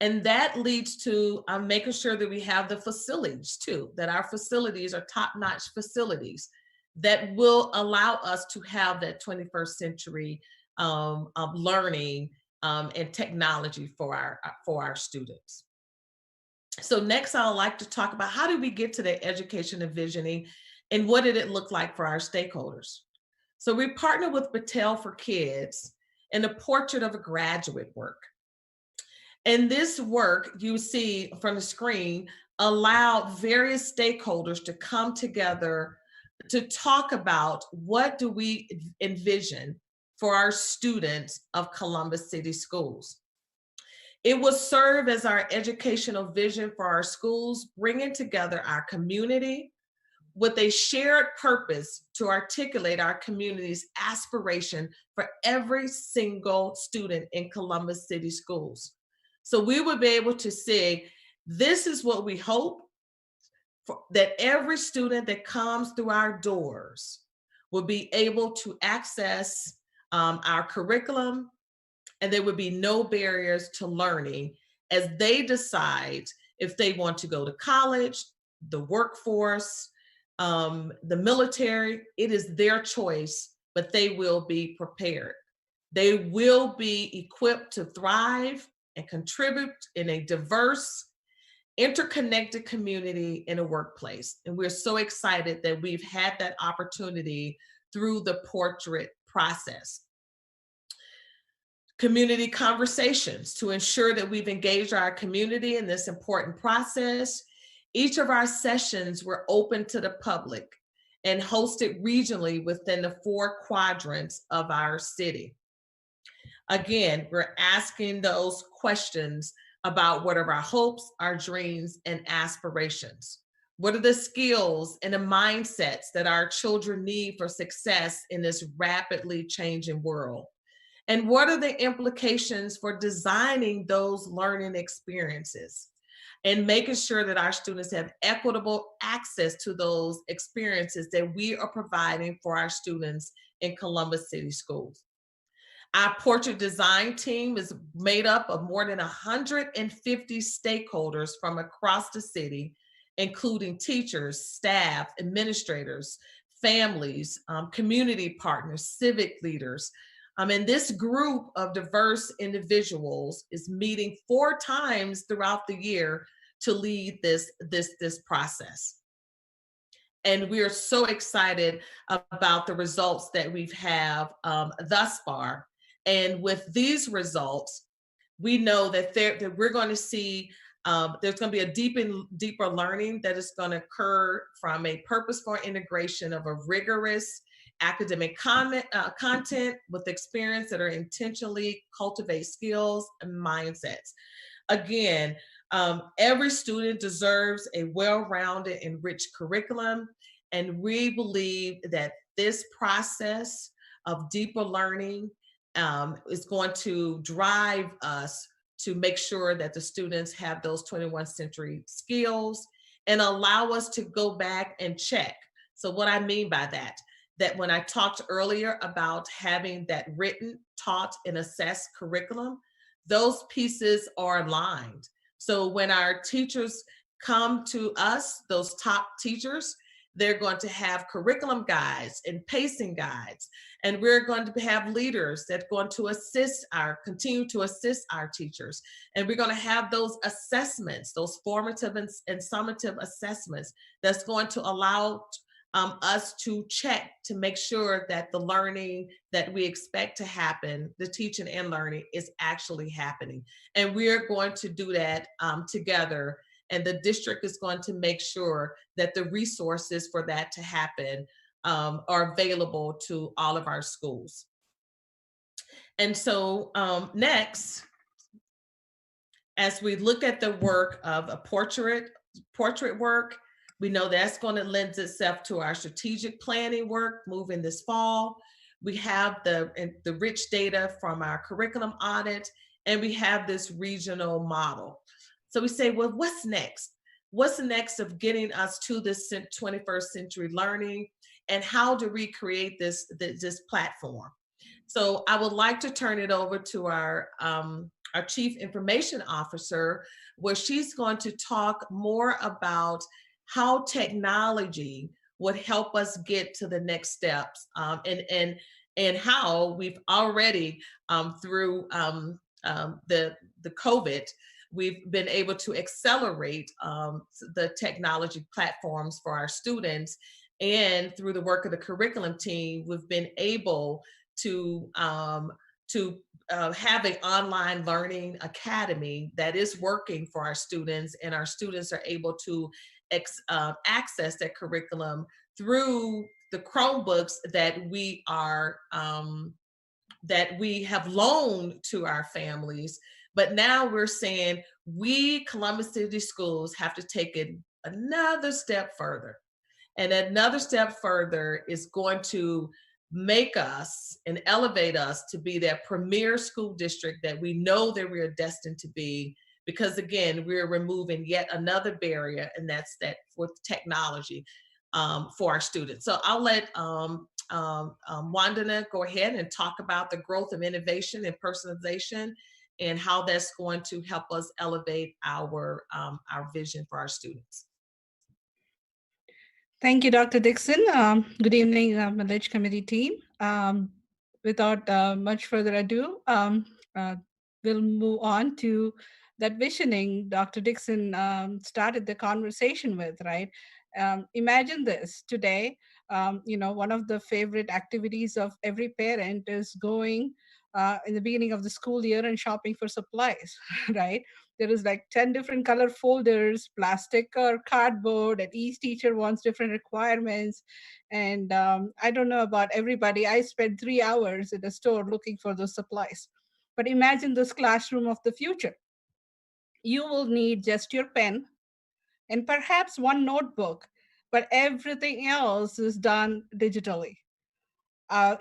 And that leads to making sure that we have the facilities too, that our facilities are top-notch facilities that will allow us to have that 21st century learning and technology for our students. So next, I would like to talk about how did we get to the education and visioning, and what did it look like for our stakeholders? So we partnered with Battelle for Kids in a portrait of a graduate work. And this work, you see from the screen, allowed various stakeholders to come together to talk about what do we envision for our students of Columbus City Schools. It will serve as our educational vision for our schools, bringing together our community with a shared purpose to articulate our community's aspiration for every single student in Columbus City Schools. So we would be able to say, this is what we hope that every student that comes through our doors will be able to access our curriculum, and there would be no barriers to learning as they decide if they want to go to college, the workforce, the military. It is their choice, but they will be prepared. They will be equipped to thrive and contribute in a diverse, interconnected community in a workplace. And we're so excited that we've had that opportunity through the portrait process. Community conversations to ensure that we've engaged our community in this important process. Each of our sessions were open to the public and hosted regionally within the 4 quadrants of our city. Again, we're asking those questions about what are our hopes, our dreams, and aspirations. What are the skills and the mindsets that our children need for success in this rapidly changing world? And what are the implications for designing those learning experiences and making sure that our students have equitable access to those experiences that we are providing for our students in Columbus City Schools? Our portrait design team is made up of more than 150 stakeholders from across the city, including teachers, staff, administrators, families, community partners, civic leaders. And this group of diverse individuals is meeting 4 times throughout the year to lead this process. And we are so excited about the results that we've have thus far. And with these results, we know that we're going to see there's going to be a deeper learning that is going to occur from a purposeful integration of a rigorous academic content with experience that are intentionally cultivate skills and mindsets. Again, every student deserves a well-rounded, enriched curriculum, and we believe that this process of deeper learning is going to drive us to make sure that the students have those 21st century skills and allow us to go back and check. So what I mean by that when I talked earlier about having that written, taught, and assessed curriculum, those pieces are aligned. So when our teachers come to us, those top teachers, they're going to have curriculum guides and pacing guides. And we're going to have leaders that are going to continue to assist our teachers. And we're going to have those assessments, those formative and summative assessments that's going to allow us to check to make sure that the learning that we expect to happen, the teaching and learning, is actually happening. And we're going to do that together and the district is going to make sure that the resources for that to happen are available to all of our schools. And so next, as we look at the work of a portrait work, we know that's going to lend itself to our strategic planning work moving this fall. We have the rich data from our curriculum audit, and we have this regional model. So we say, well, what's next? What's next of getting us to this 21st century learning, and how to recreate this platform? So I would like to turn it over to our Chief Information Officer, where she's going to talk more about how technology would help us get to the next steps, and how we've already through the COVID, we've been able to accelerate the technology platforms for our students, and through the work of the curriculum team, we've been able to have an online learning academy that is working for our students, and our students are able to access that curriculum through the Chromebooks that we have loaned to our families. But now we're saying we, Columbus City Schools, have to take it another step further. And another step further is going to make us and elevate us to be that premier school district that we know that we are destined to be, because again, we're removing yet another barrier, and that's that with technology for our students. So I'll let Wandana go ahead and talk about the growth of innovation and personalization, and how that's going to help us elevate our vision for our students. Thank you, Dr. Dixon. Good evening, Millage Committee team. Without much further ado, we'll move on to that visioning Dr. Dixon started the conversation with, right? Imagine this today, one of the favorite activities of every parent is going in the beginning of the school year and shopping for supplies, right? There is like 10 different color folders, plastic or cardboard, and each teacher wants different requirements. And I don't know about everybody. I spent 3 hours in the store looking for those supplies. But imagine this classroom of the future. You will need just your pen and perhaps one notebook, but everything else is done digitally.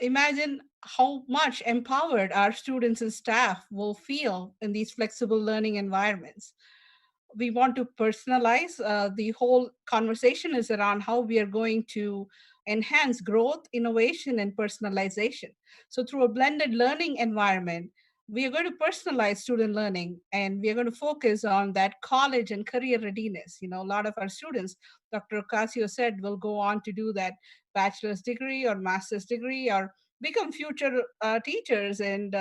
Imagine how much empowered our students and staff will feel in these flexible learning environments. We want to personalize. The whole conversation is around how we are going to enhance growth, innovation, and personalization. So through a blended learning environment, we are going to personalize student learning, and we are going to focus on that college and career readiness. A lot of our students, Dr. Ocasio said, will go on to do that bachelor's degree or master's degree, or become future teachers and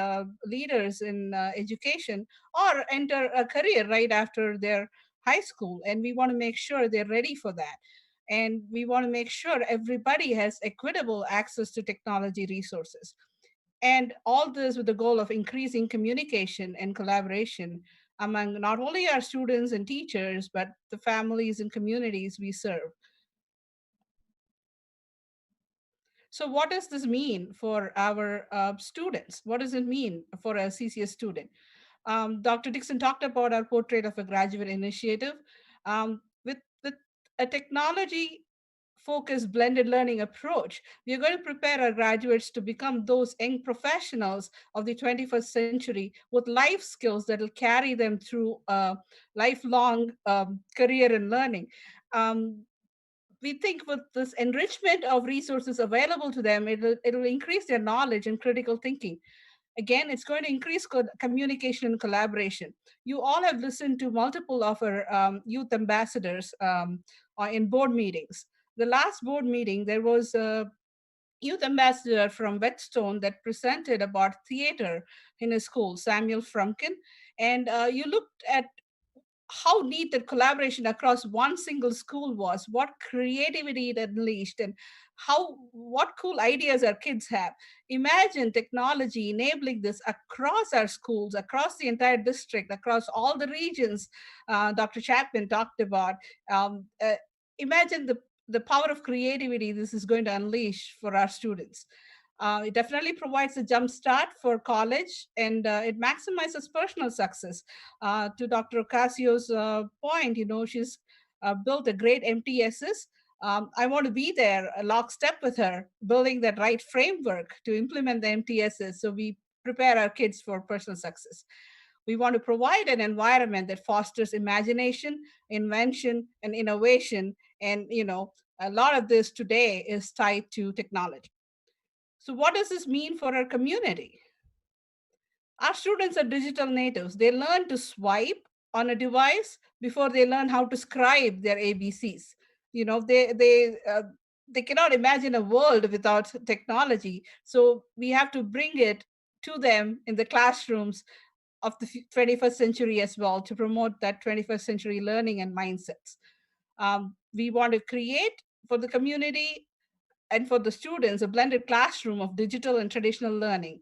leaders in education, or enter a career right after their high school. And we want to make sure they're ready for that. And we want to make sure everybody has equitable access to technology resources. And all this with the goal of increasing communication and collaboration among not only our students and teachers, but the families and communities we serve. So what does this mean for our students? What does it mean for a CCS student? Dr. Dixon talked about our portrait of a graduate initiative. With a technology focused blended learning approach, we are going to prepare our graduates to become those young professionals of the 21st century with life skills that will carry them through a lifelong career in learning. We think with this enrichment of resources available to them, it'll increase their knowledge and critical thinking. Again, it's going to increase communication and collaboration. You all have listened to multiple of our youth ambassadors in board meetings. The last board meeting, there was a youth ambassador from Whetstone that presented about theater in his school, Samuel Frumkin. And you looked at how neat that collaboration across one single school was, what creativity it unleashed, and what cool ideas our kids have. Imagine technology enabling this across our schools, across the entire district, across all the regions Dr. Chapman talked about. Um, uh, Imagine the power of creativity this is going to unleash for our students. It definitely provides a jump start for college, and it maximizes personal success. To Dr. Ocasio's point, she's built a great MTSS. I want to be there, lockstep with her, building that right framework to implement the MTSS so we prepare our kids for personal success. We want to provide an environment that fosters imagination, invention, and innovation. And, a lot of this today is tied to technology. So, what does this mean for our community? Our students are digital natives. They learn to swipe on a device before they learn how to scribe their ABCs. They cannot imagine a world without technology. So we have to bring it to them in the classrooms of the 21st century as well, to promote that 21st century learning and mindsets. We want to create for the community and for the students a blended classroom of digital and traditional learning.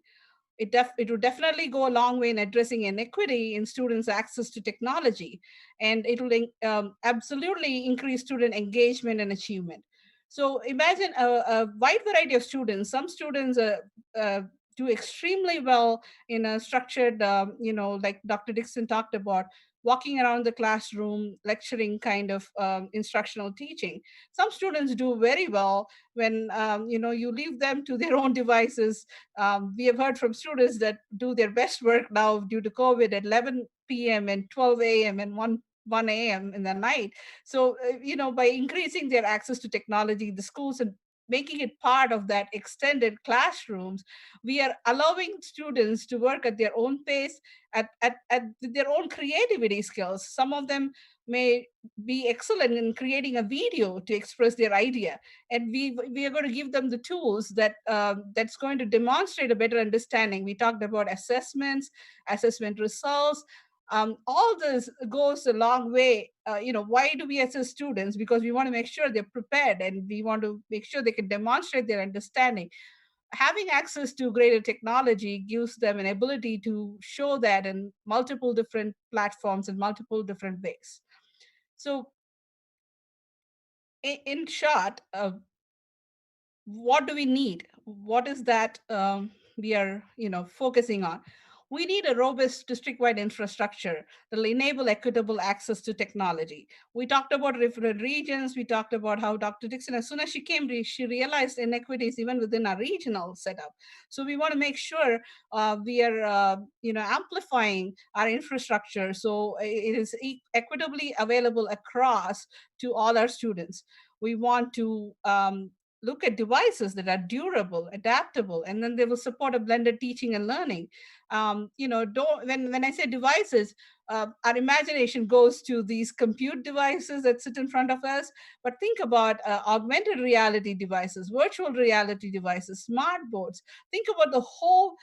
It would definitely go a long way in addressing inequity in students' access to technology, and it will absolutely increase student engagement and achievement. So imagine a wide variety of students. Some students uh, do extremely well in a structured, like Dr. Dixon talked about, walking around the classroom, lecturing kind of instructional teaching. Some students do very well when you leave them to their own devices. We have heard from students that do their best work now due to COVID at 11 p.m. and 12 a.m. and 1 a.m. in the night. So, by increasing their access to technology, the schools and making it part of that extended classrooms, we are allowing students to work at their own pace, at their own creativity skills. Some of them may be excellent in creating a video to express their idea, and we are going to give them the tools that's going to demonstrate a better understanding. We talked about assessments, assessment results. All this goes a long way. Why do we assess students? Because we want to make sure they're prepared, and we want to make sure they can demonstrate their understanding. Having access to greater technology gives them an ability to show that in multiple different platforms in multiple different ways. So, in short, what do we need? What is that we are focusing on? We need a robust district-wide infrastructure that will enable equitable access to technology. We talked about different regions. We talked about how Dr. Dixon, as soon as she came, she realized inequities even within our regional setup. So we want to make sure we are amplifying our infrastructure so it is equitably available across to all our students. We want to look at devices that are durable, adaptable, and then they will support a blended teaching and learning. When I say devices, our imagination goes to these compute devices that sit in front of us, but think about augmented reality devices, virtual reality devices, smart boards. Think about the whole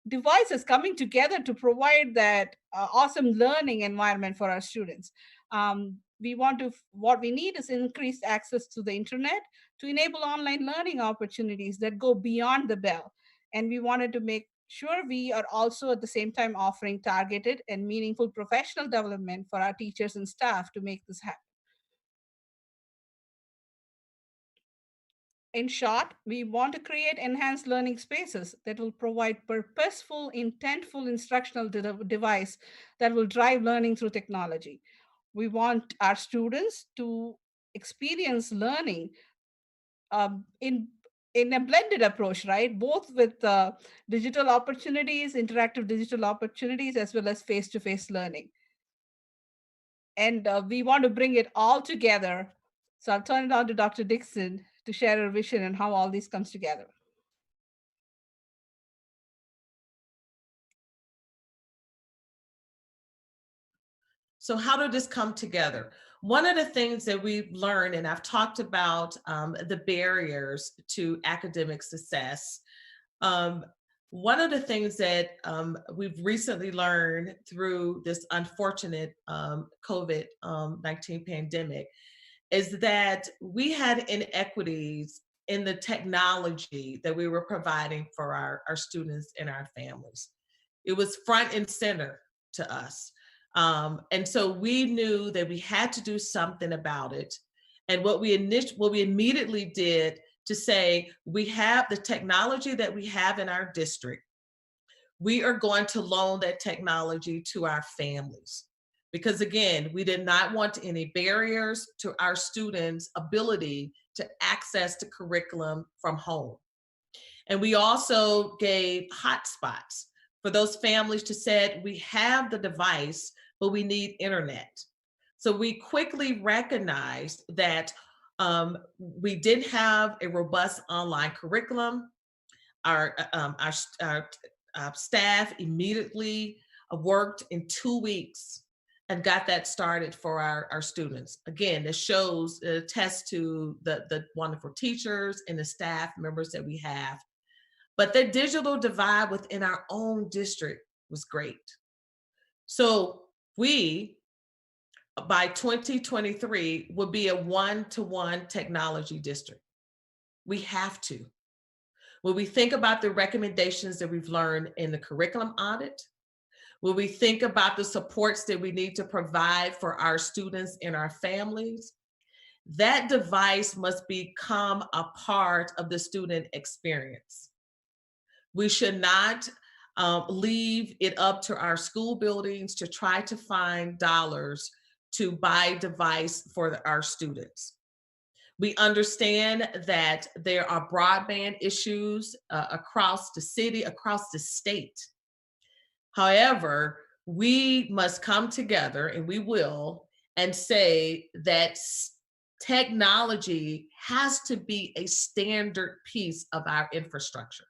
devices coming together to provide that awesome learning environment for our students. What we need is increased access to the internet to enable online learning opportunities that go beyond the bell. And we wanted to make sure we are also at the same time offering targeted and meaningful professional development for our teachers and staff to make this happen. In short, we want to create enhanced learning spaces that will provide purposeful, intentful instructional device that will drive learning through technology. We want our students to experience learning in a blended approach, right? Both with digital opportunities, interactive digital opportunities, as well as face-to-face learning. And we want to bring it all together. So I'll turn it on to Dr. Dixon to share her vision and how all this comes together. So how did this come together? One of the things that we've learned, and I've talked about the barriers to academic success. One of the things that we've recently learned through this unfortunate COVID-19 pandemic is that we had inequities in the technology that we were providing for our students and our families. It was front and center to us. And so we knew that we had to do something about it. And what we immediately did to say, we have the technology that we have in our district. We are going to loan that technology to our families. Because again, we did not want any barriers to our students' ability to access the curriculum from home. And we also gave hotspots for those families to say, we have the device, but we need internet. So we quickly recognized that we didn't have a robust online curriculum. Our staff immediately worked in 2 weeks and got that started for our students. Again, it shows, attests to the wonderful teachers and the staff members that we have. But the digital divide within our own district was great. So we, by 2023, will be a one-to-one technology district. We have to. When we think about the recommendations that we've learned in the curriculum audit, when we think about the supports that we need to provide for our students and our families, that device must become a part of the student experience. We should not leave it up to our school buildings to try to find dollars to buy a device for our students. We understand that there are broadband issues across the city, across the state. However, we must come together, and we will, and say that technology has to be a standard piece of our infrastructure.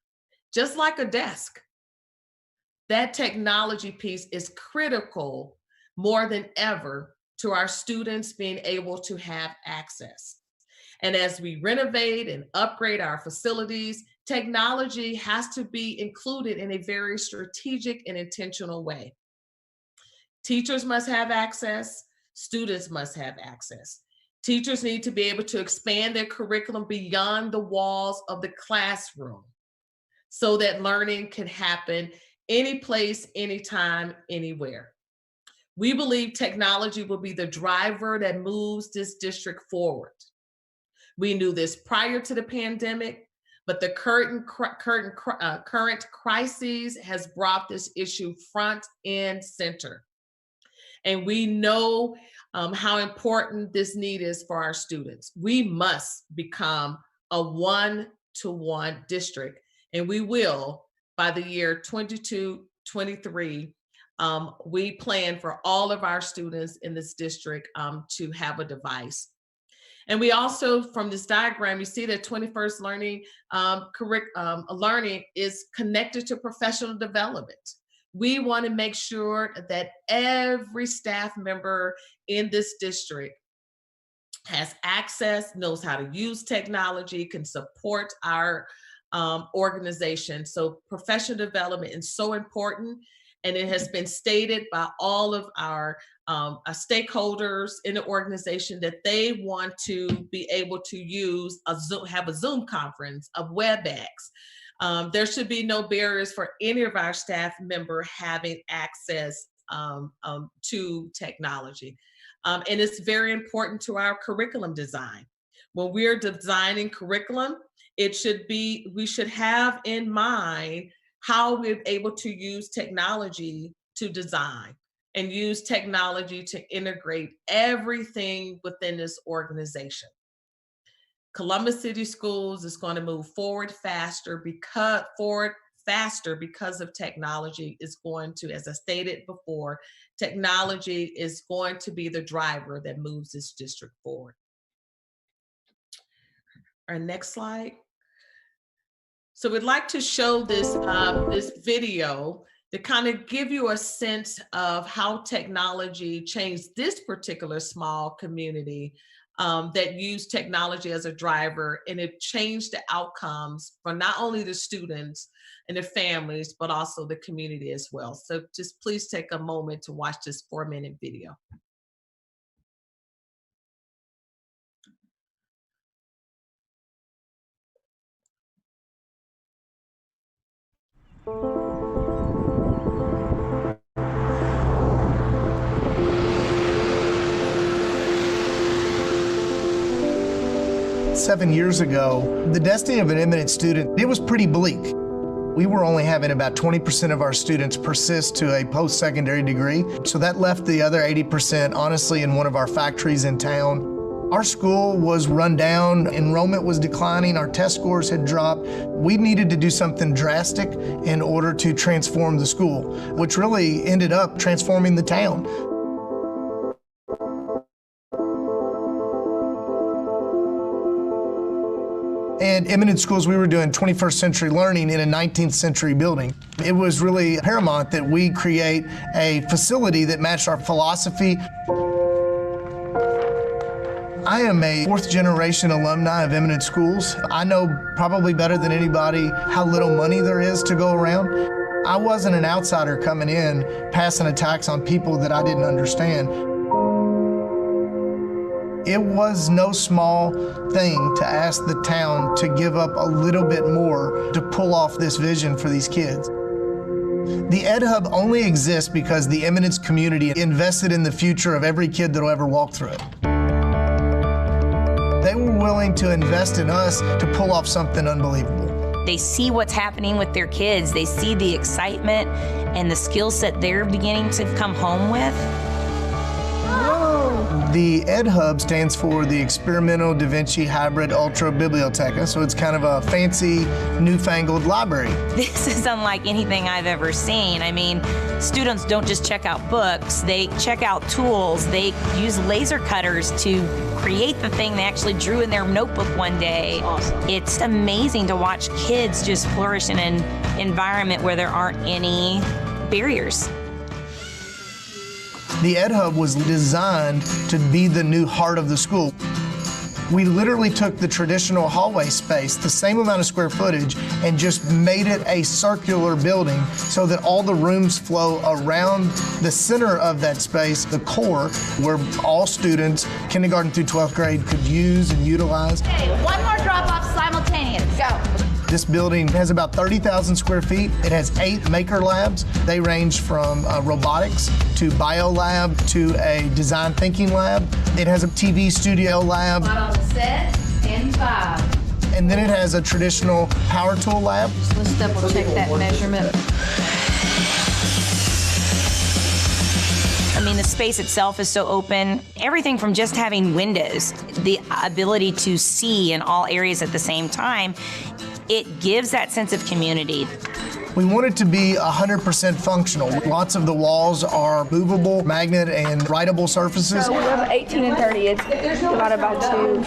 Just like a desk, that technology piece is critical more than ever to our students being able to have access. And as we renovate and upgrade our facilities, technology has to be included in a very strategic and intentional way. Teachers must have access, students must have access. Teachers need to be able to expand their curriculum beyond the walls of the classroom so that learning can happen any place, anytime, anywhere. We believe technology will be the driver that moves this district forward. We knew this prior to the pandemic, but the current crises has brought this issue front and center. And we know how important this need is for our students. We must become a one-to-one district, and we will by the year 22-23. We plan for all of our students in this district to have a device. And we also, from this diagram, you see that 21st learning is connected to professional development. We want to make sure that every staff member in this district has access, knows how to use technology, can support our organization. So professional development is so important. And it has been stated by all of our stakeholders in the organization that they want to be able to use have a Zoom conference, a WebEx. There should be no barriers for any of our staff member having access to technology. And it's very important to our curriculum design. When we're designing curriculum, we should have in mind how we're able to use technology to design and use technology to integrate everything within this organization. Columbus City Schools is going to move forward faster because of technology is going to, as I stated before, technology is going to be the driver that moves this district forward. Our next slide. So we'd like to show this, this video to kind of give you a sense of how technology changed this particular small community that used technology as a driver, and it changed the outcomes for not only the students and their families, but also the community as well. So just please take a moment to watch this 4-minute video. Seven years ago, the destiny of an eminent student, it was pretty bleak. We were only having about 20% of our students persist to a post-secondary degree, so that left the other 80% honestly in one of our factories in town. Our school was run down, enrollment was declining, our test scores had dropped. We needed to do something drastic in order to transform the school, which really ended up transforming the town. And Eminent Schools, we were doing 21st century learning in a 19th century building. It was really paramount that we create a facility that matched our philosophy. I am a fourth generation alumni of Eminent Schools. I know probably better than anybody how little money there is to go around. I wasn't an outsider coming in, passing a tax on people that I didn't understand. It was no small thing to ask the town to give up a little bit more to pull off this vision for these kids. The Ed Hub only exists because the Eminence community invested in the future of every kid that'll ever walk through it. They were willing to invest in us to pull off something unbelievable. They see what's happening with their kids. They see the excitement and the skill set they're beginning to come home with. The Ed Hub stands for the Experimental Da Vinci Hybrid Ultra Biblioteca, so it's kind of a fancy, newfangled library. This is unlike anything I've ever seen. I mean, students don't just check out books, they check out tools, they use laser cutters to create the thing they actually drew in their notebook one day. Awesome. It's amazing to watch kids just flourish in an environment where there aren't any barriers. The Ed Hub was designed to be the new heart of the school. We literally took the traditional hallway space, the same amount of square footage, and just made it a circular building so that all the rooms flow around the center of that space, the core, where all students, kindergarten through 12th grade, could use and utilize. Okay, one more drop-off simultaneous. Go. This building has about 30,000 square feet. It has 8 maker labs. They range from robotics to bio lab to a design thinking lab. It has a TV studio lab. Spot on the set and 5. And then it has a traditional power tool lab. Let's double check that measurement. I mean, the space itself is so open. Everything from just having windows, the ability to see in all areas at the same time, it gives that sense of community. We want it to be 100% functional. Lots of the walls are movable, magnet, and writable surfaces. So we have 18 and 30. It's divided by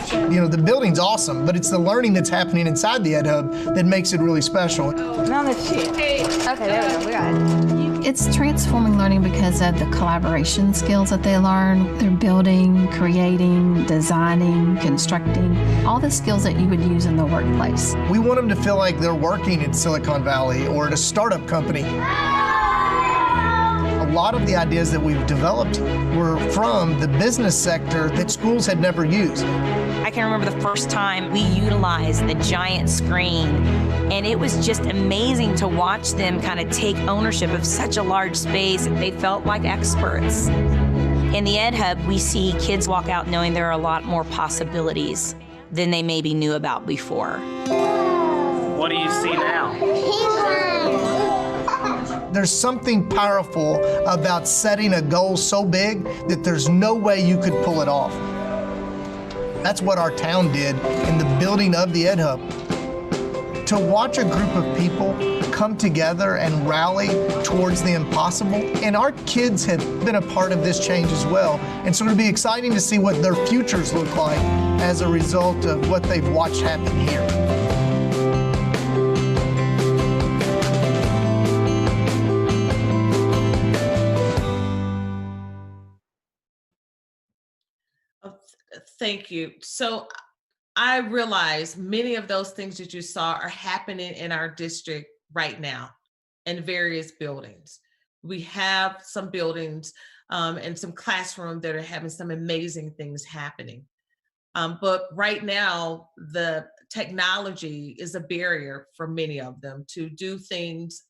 2. You know, the building's awesome, but it's the learning that's happening inside the Ed Hub that makes it really special. None of this shit. Okay, there we go. We got it. It's transforming learning because of the collaboration skills that they learn. They're building, creating, designing, constructing, all the skills that you would use in the workplace. We want them to feel like they're working in Silicon Valley or at a startup company. A lot of the ideas that we've developed were from the business sector that schools had never used. I can remember the first time we utilized the giant screen, and it was just amazing to watch them kind of take ownership of such a large space. They felt like experts. In the Ed Hub, we see kids walk out knowing there are a lot more possibilities than they maybe knew about before. What do you see now? There's something powerful about setting a goal so big that there's no way you could pull it off. That's what our town did in the building of the Ed Hub. To watch a group of people come together and rally towards the impossible, and our kids have been a part of this change as well, and so it'll be exciting to see what their futures look like as a result of what they've watched happen here. Thank you. So I realize many of those things that you saw are happening in our district right now in various buildings. We have some buildings and some classrooms that are having some amazing things happening. But right now, the technology is a barrier for many of them to do things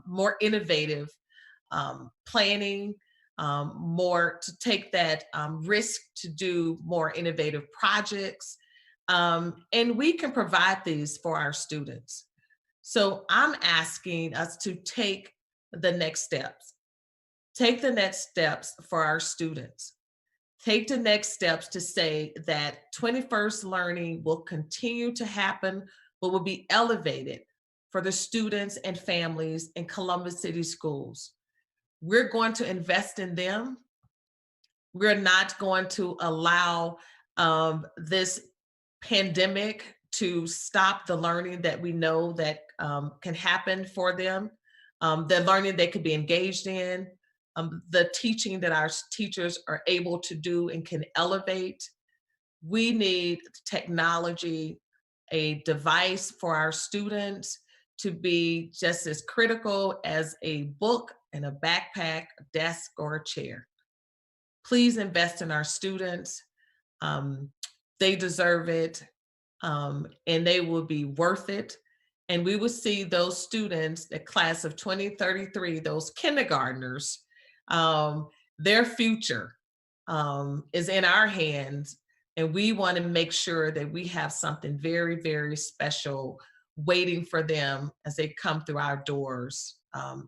more innovative, planning, more to take that risk to do more innovative projects. And we can provide these for our students. So I'm asking us to take the next steps. Take the next steps for our students. Take the next steps to say that 21st learning will continue to happen, but will be elevated for the students and families in Columbus City Schools. We're going to invest in them. We're not going to allow this pandemic to stop the learning that we know that can happen for them, the learning they could be engaged in, the teaching that our teachers are able to do and can elevate. We need technology, a device for our students to be just as critical as a book and a backpack, a desk, or a chair. Please invest in our students. They deserve it, and they will be worth it. And we will see those students, the class of 2033, those kindergartners, their future is in our hands. And we want to make sure that we have something very, very special waiting for them as they come through our doors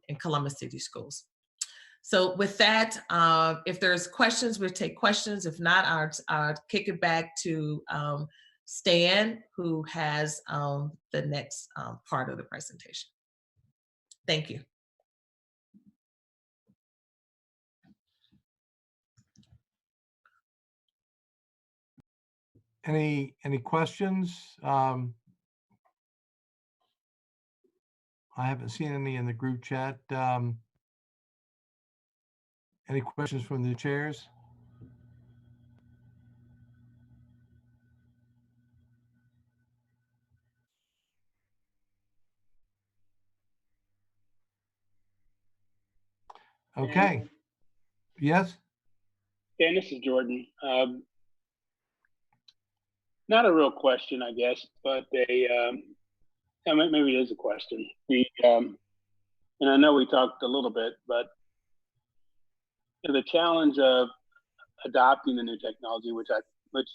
in Columbus City Schools. So with that, if there's questions, we'll take questions. If not, I'll kick it back to Stan, who has the next part of the presentation. Thank you. Any questions? I haven't seen any in the group chat. Any questions from the chairs? Okay. Yes? Dan, this is Jordan. Not a real question, I guess, but maybe it is a question. And I know we talked a little bit, but the challenge of adopting the new technology, which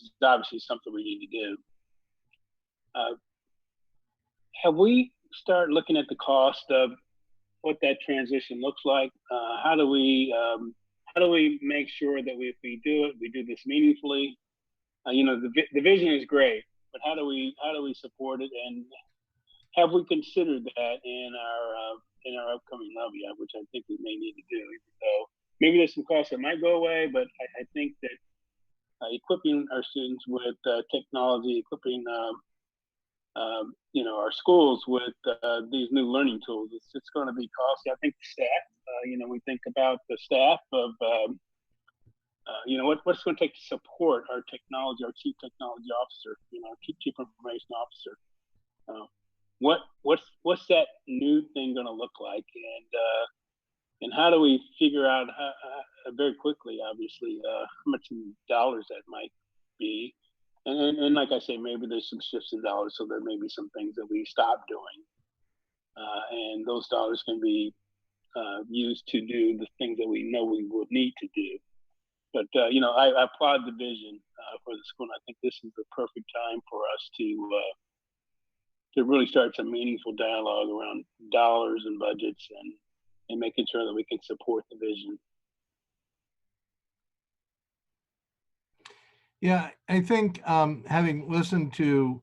is obviously something we need to do. Have we started looking at the cost of what that transition looks like? How do we make sure that if we do it, we do this meaningfully? The vision is great, but how do we support it? And have we considered that in our upcoming levy, which I think we may need to do? So maybe there's some costs that might go away, but I think that equipping our students with technology, equipping our schools with these new learning tools, it's going to be costly. I think the staff, we think about the staff of what's going to take to support our technology, our chief technology officer, our chief information officer. What's that new thing going to look like, and how do we figure out very quickly, obviously, how much dollars that might be, and like I say, maybe there's some shifts in dollars, so there may be some things that we stop doing, and those dollars can be used to do the things that we know we would need to do. But I applaud the vision for the school, and I think this is the perfect time for us to really start some meaningful dialogue around dollars and budgets and making sure that we can support the vision. Yeah, I think having listened to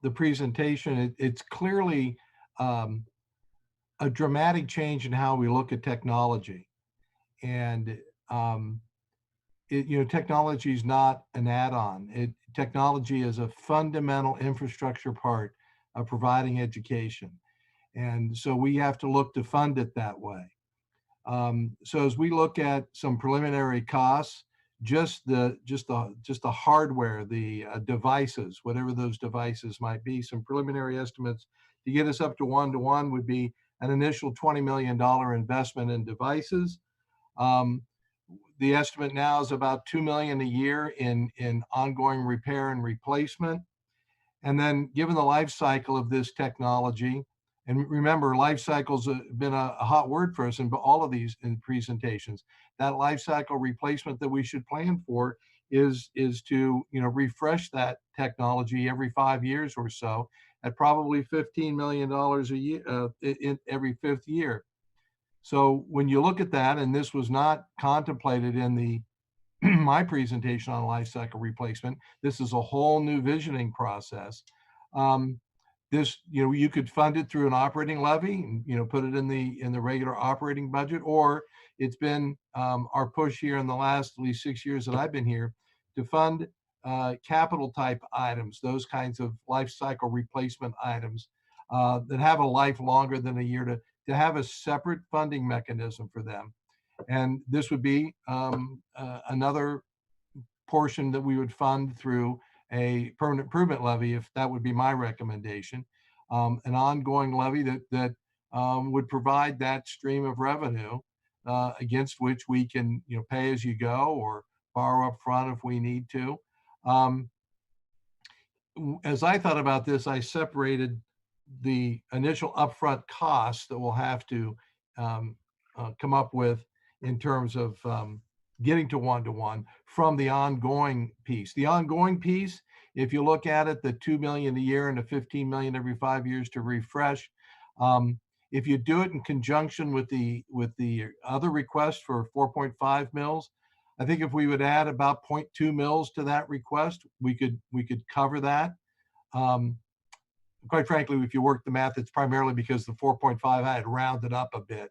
the presentation, it's clearly a dramatic change in how we look at technology. And technology is not an add-on. Technology is a fundamental infrastructure part of providing education. And so we have to look to fund it that way. So as we look at some preliminary costs, just the hardware, the devices, whatever those devices might be, some preliminary estimates to get us up to 1-to-1 would be an initial $20 million investment in devices. The estimate now is about $2 million a year in ongoing repair and replacement. And then given the life cycle of this technology, and remember, life cycle's been a hot word for us in all of these presentations. That life cycle replacement that we should plan for is to refresh that technology every 5 years or so at probably $15 million a year in every 5th year. So when you look at that, and this was not contemplated in the my presentation on life cycle replacement, this is a whole new visioning process. This, you could fund it through an operating levy and, put it in the regular operating budget, or it's been our push here in the last at least 6 years that I've been here to fund capital type items, those kinds of life cycle replacement items that have a life longer than a year, to have a separate funding mechanism for them. And this would be another portion that we would fund through a permanent improvement levy, if that would be my recommendation. An ongoing levy that would provide that stream of revenue against which we can pay as you go or borrow up front if we need to. As I thought about this, I separated the initial upfront costs that we'll have to come up with in terms of getting to one-to-one from the ongoing piece. The ongoing piece, if you look at it, the $2 million a year and the $15 million every 5 years to refresh, if you do it in conjunction with the other request for 4.5 mils, I think if we would add about 0.2 mils to that request, we could cover that. Quite frankly, if you work the math, it's primarily because the 4.5 I had rounded up a bit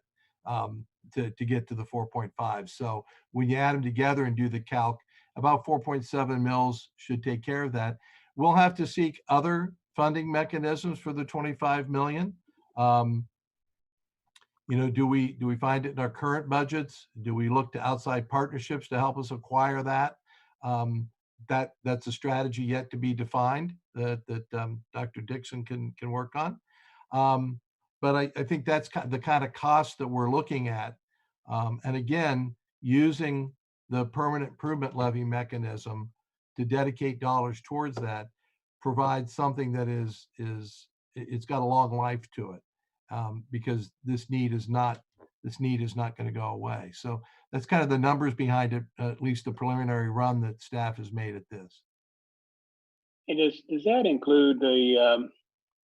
to get to the 4.5. So when you add them together and do the calc, about 4.7 mils should take care of that. We'll have to seek other funding mechanisms for the 25 million. Do we find it in our current budgets? Do we look to outside partnerships to help us acquire that? That's a strategy yet to be defined that Dr. Dixon can work on. But I think that's the kind of cost that we're looking at. And again, using the permanent improvement levy mechanism to dedicate dollars towards that provides something that it's got a long life to it, because this need is not going to go away. So that's kind of the numbers behind it, at least the preliminary run that staff has made at this. And does that include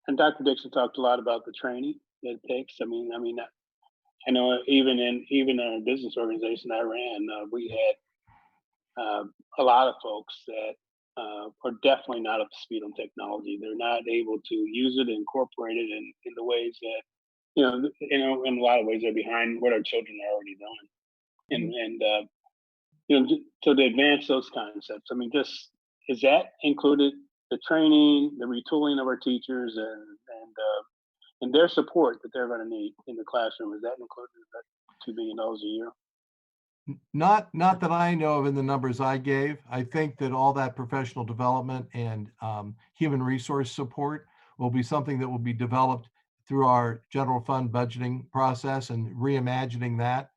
and Dr. Dixon talked a lot about the training that it takes. I mean, I know even in our business organization I ran, we had a lot of folks that are definitely not up to speed on technology. They're not able to use it, incorporate it in the ways that, in a lot of ways they're behind what our children are already doing. And so to advance those concepts, is that included the training, the retooling of our teachers, and their support that they're going to need in the classroom? Is that included in that $2 million a year? Not that I know of in the numbers I gave. I think that all that professional development and human resource support will be something that will be developed through our general fund budgeting process and reimagining that.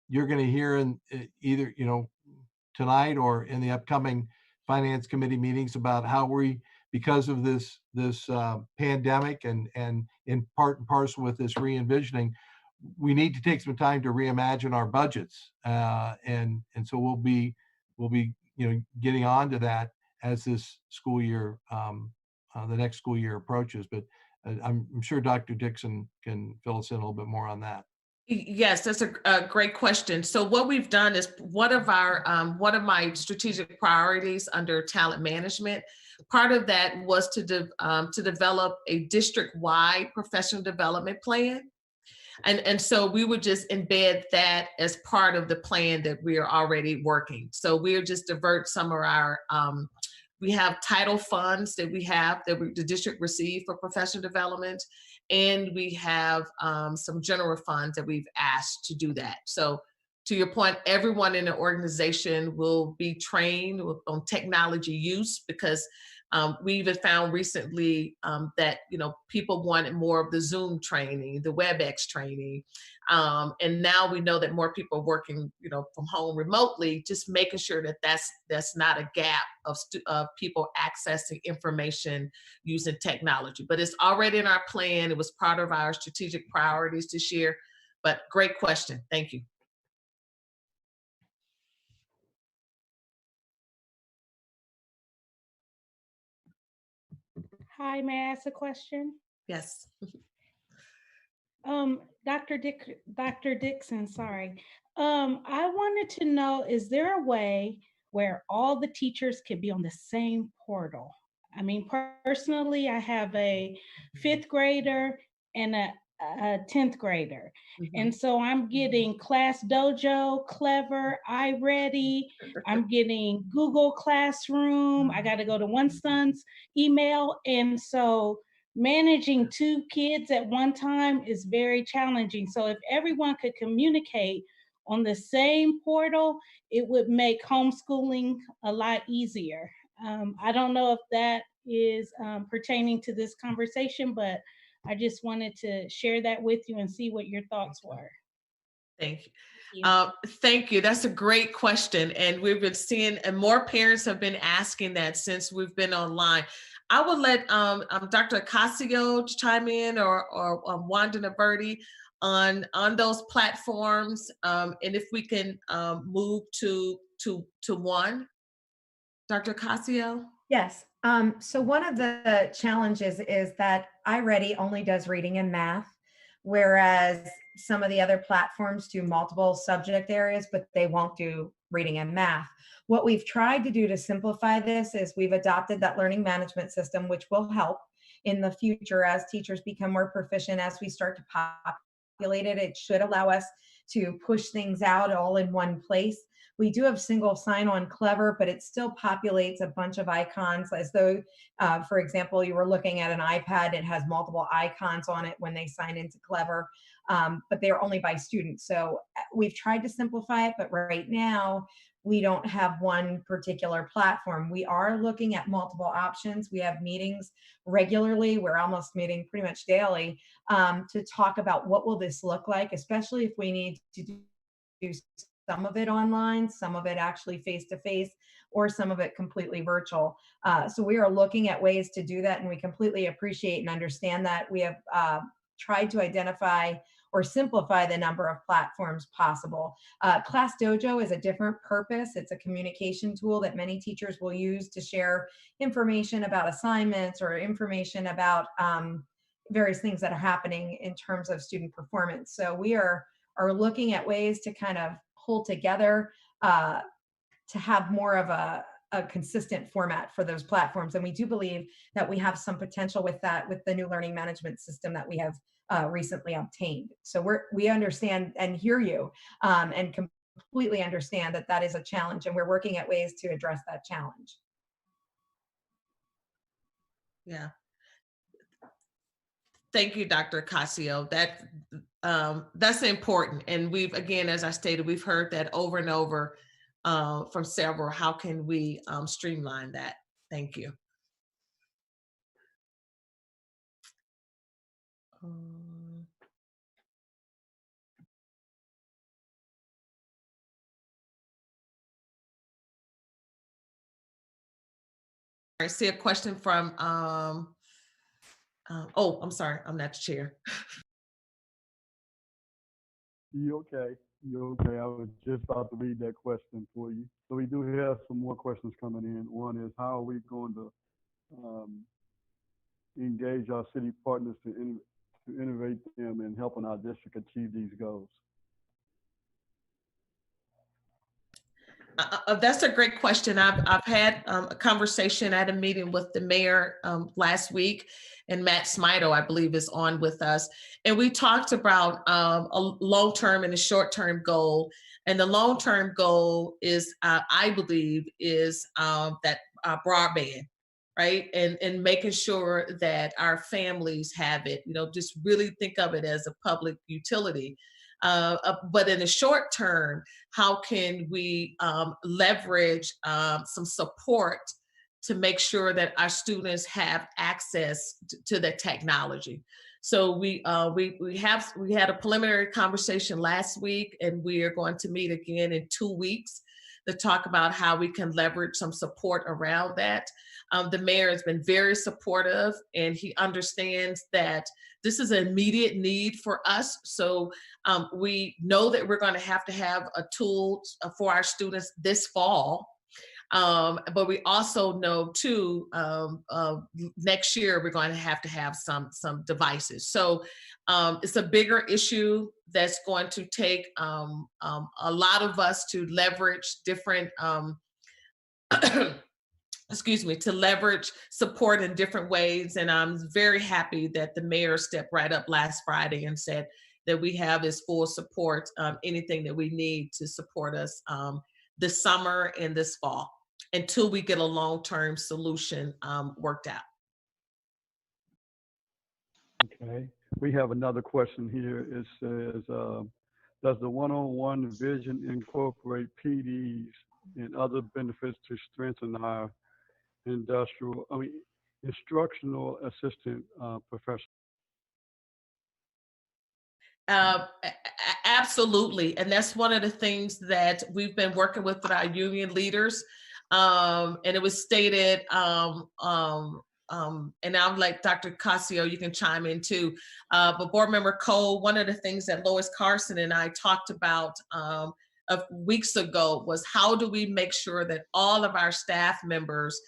You're going to hear in either tonight or in the upcoming finance committee meetings about how we, because of this pandemic and in part and parcel with this re-envisioning, we need to take some time to reimagine our budgets, and so we'll be getting on to that as this school year, the next school year approaches. But I'm sure Dr. Dixon can fill us in a little bit more on that. Yes, that's a great question. So what we've done is one of my strategic priorities under talent management. Part of that was to develop a district-wide professional development plan. And so we would just embed that as part of the plan that we are already working. So we'll just divert some of our, we have title funds that the district receive for professional development. And we have some general funds that we've asked to do that. So to your point, everyone in the organization will be trained on technology use, because We even found recently that, people wanted more of the Zoom training, the WebEx training. And now we know that more people are working, from home remotely, just making sure that that's not a gap of people accessing information using technology. But it's already in our plan. It was part of our strategic priorities this year. But great question. Thank you. Hi, may I ask a question? Yes. Dr. Dixon, sorry. I wanted to know, is there a way where all the teachers could be on the same portal? I mean, personally, I have a 5th grader and a 10th grader. And so I'm getting Class Dojo, Clever, iReady. I'm getting Google Classroom. I got to go to one son's email. And so managing 2 kids at one time is very challenging. So if everyone could communicate on the same portal, it would make homeschooling a lot easier. I don't know if that is pertaining to this conversation, but I just wanted to share that with you and see what your thoughts were. Thank you. Thank you. That's a great question. And we've been seeing, and more parents have been asking that since we've been online. I would let Dr. Ocasio chime in or Wanda Naverdi on those platforms. And if we can move to one. Dr. Ocasio? Yes. So one of the challenges is that iReady only does reading and math, whereas some of the other platforms do multiple subject areas, but they won't do reading and math. What we've tried to do to simplify this is we've adopted that learning management system, which will help in the future as teachers become more proficient, as we start to populate it. It should allow us to push things out all in one place. We do have single sign-on Clever, but it still populates a bunch of icons as though, for example, you were looking at an iPad, it has multiple icons on it when they sign into Clever, but they're only by students. So we've tried to simplify it, but right now we don't have one particular platform. We are looking at multiple options. We have meetings regularly. We're almost meeting pretty much daily to talk about what will this look like, especially if we need to do some of it online, some of it actually face-to-face, or some of it completely virtual. So we are looking at ways to do that, and we completely appreciate and understand that. We have tried to identify or simplify the number of platforms possible. Class Dojo is a different purpose. It's a communication tool that many teachers will use to share information about assignments or information about various things that are happening in terms of student performance. So we are looking at ways to kind of pull together to have more of a consistent format for those platforms. And we do believe that we have some potential with that, with the new learning management system that we have recently obtained. So we understand and hear you and completely understand that that is a challenge, and we're working at ways to address that challenge. Yeah. Thank you, Dr. Ocasio. That's important. And we've, again, as I stated, we've heard that over and over from several. How can we streamline that? Thank you. I see a question from, oh, I'm sorry, I'm not the chair. You okay? You okay? I was just about to read that question for you. So we do have some more questions coming in. One is, how are we going to engage our city partners to innovate them in helping our district achieve these goals? That's a great question. I've had a conversation at a meeting with the mayor last week, and Matt Smito, I believe, is on with us. And we talked about a long-term and a short-term goal. And the long-term goal is, I believe, is that broadband, right? And making sure that our families have it, just really think of it as a public utility. But in the short term, how can we leverage some support to make sure that our students have access to the technology. So we had a preliminary conversation last week, and we are going to meet again in 2 weeks to talk about how we can leverage some support around that. The mayor has been very supportive, and he understands that this is an immediate need for us. So we know that we're going to have a tool for our students this fall. But we also know too, next year we're going to have some devices. So it's a bigger issue that's going to take a lot of us to leverage different, excuse me, to leverage support in different ways. And I'm very happy that the mayor stepped right up last Friday and said that we have his full support, anything that we need to support us this summer and this fall, until we get a long-term solution worked out. Okay, we have another question here. It says, does the one-on-one vision incorporate PDs and other benefits to strengthen our instructional assistant professional? Absolutely, and that's one of the things that we've been working with our union leaders. And it was stated, and I'm like Dr. Casio, you can chime in too. But Board Member Cole, one of the things that Lois Carson and I talked about weeks ago was how do we make sure that all of our staff members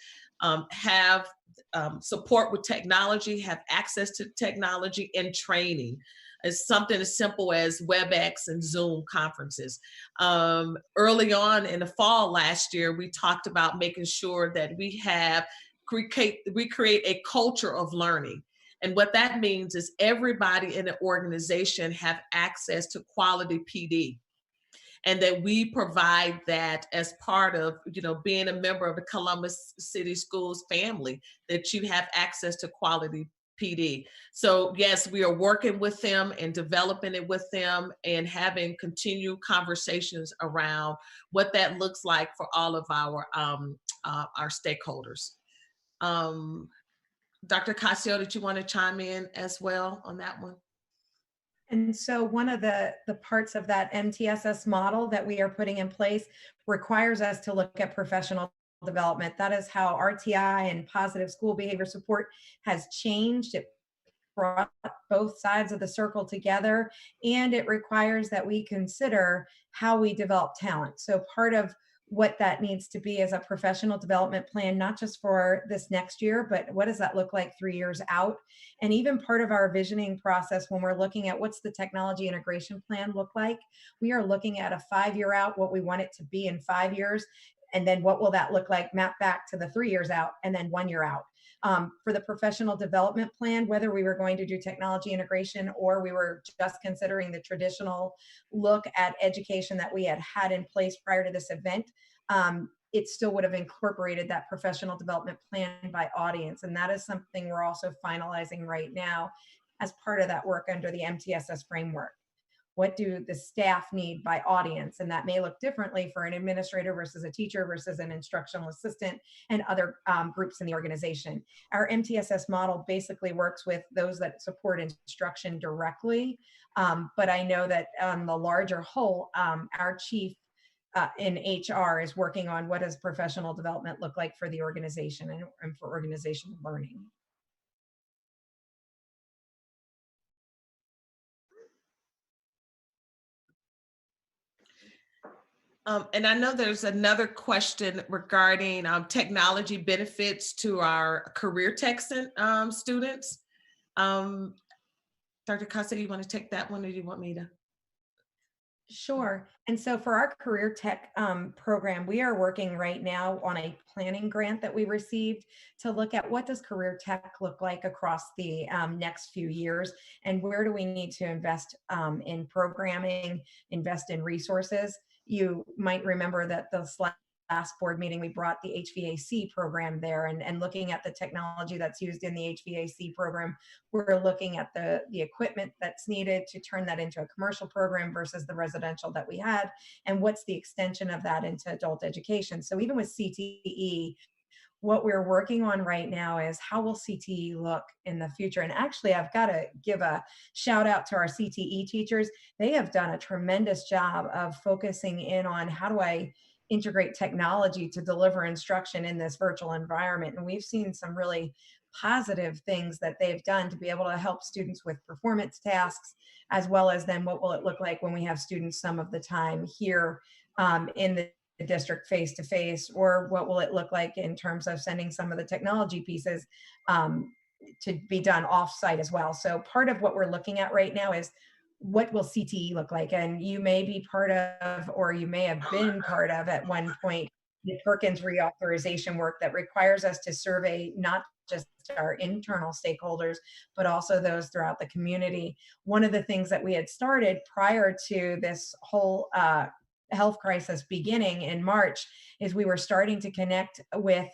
have support with technology, have access to technology and training. It's something as simple as WebEx and Zoom conferences. Early on in the fall last year, we talked about making sure that we create a culture of learning. And what that means is everybody in the organization have access to quality PD. And that we provide that as part of, being a member of the Columbus City Schools family, that you have access to quality PD. So yes, we are working with them and developing it with them and having continued conversations around what that looks like for all of our stakeholders. Dr. Casio, did you want to chime in as well on that one? And so one of the parts of that MTSS model that we are putting in place requires us to look at professional development. That is how RTI and positive school behavior support has changed. It brought both sides of the circle together, and it requires that we consider how we develop talent. So part of what that needs to be is a professional development plan, not just for this next year, but what does that look like 3 years out? And even part of our visioning process, when we're looking at what's the technology integration plan look like, we are looking at a 5-year out, what we want it to be in 5 years, and then what will that look like map back to the 3 years out, and then 1 year out. For the professional development plan, whether we were going to do technology integration or we were just considering the traditional look at education that we had in place prior to this event, it still would have incorporated that professional development plan by audience. And that is something we're also finalizing right now as part of that work under the MTSS framework. What do the staff need by audience? And that may look differently for an administrator versus a teacher versus an instructional assistant and other groups in the organization. Our MTSS model basically works with those that support instruction directly. But I know that on the larger whole, our chief in HR is working on what does professional development look like for the organization and for organizational learning. And I know there's another question regarding technology benefits to our career tech students. Dr. Casa, you want to take that one, or do you want me to? Sure. And so for our career tech program, we are working right now on a planning grant that we received to look at what does career tech look like across the next few years, and where do we need to invest in programming, invest in resources. You might remember that the last board meeting, we brought the HVAC program there, and looking at the technology that's used in the HVAC program, we're looking at the equipment that's needed to turn that into a commercial program versus the residential that we had, and what's the extension of that into adult education. So even with CTE, what we're working on right now is how will CTE look in the future? And actually, I've got to give a shout out to our CTE teachers. They have done a tremendous job of focusing in on how do I integrate technology to deliver instruction in this virtual environment. And we've seen some really positive things that they've done to be able to help students with performance tasks, as well as then what will it look like when we have students some of the time here in the district face to face, or what will it look like in terms of sending some of the technology pieces to be done off-site as well. So part of what we're looking at right now is what will CTE look like? And you may be part of, or you may have been part of at one point, the Perkins reauthorization work that requires us to survey not just our internal stakeholders, but also those throughout the community. One of the things that we had started prior to this whole health crisis beginning in March is we were starting to connect with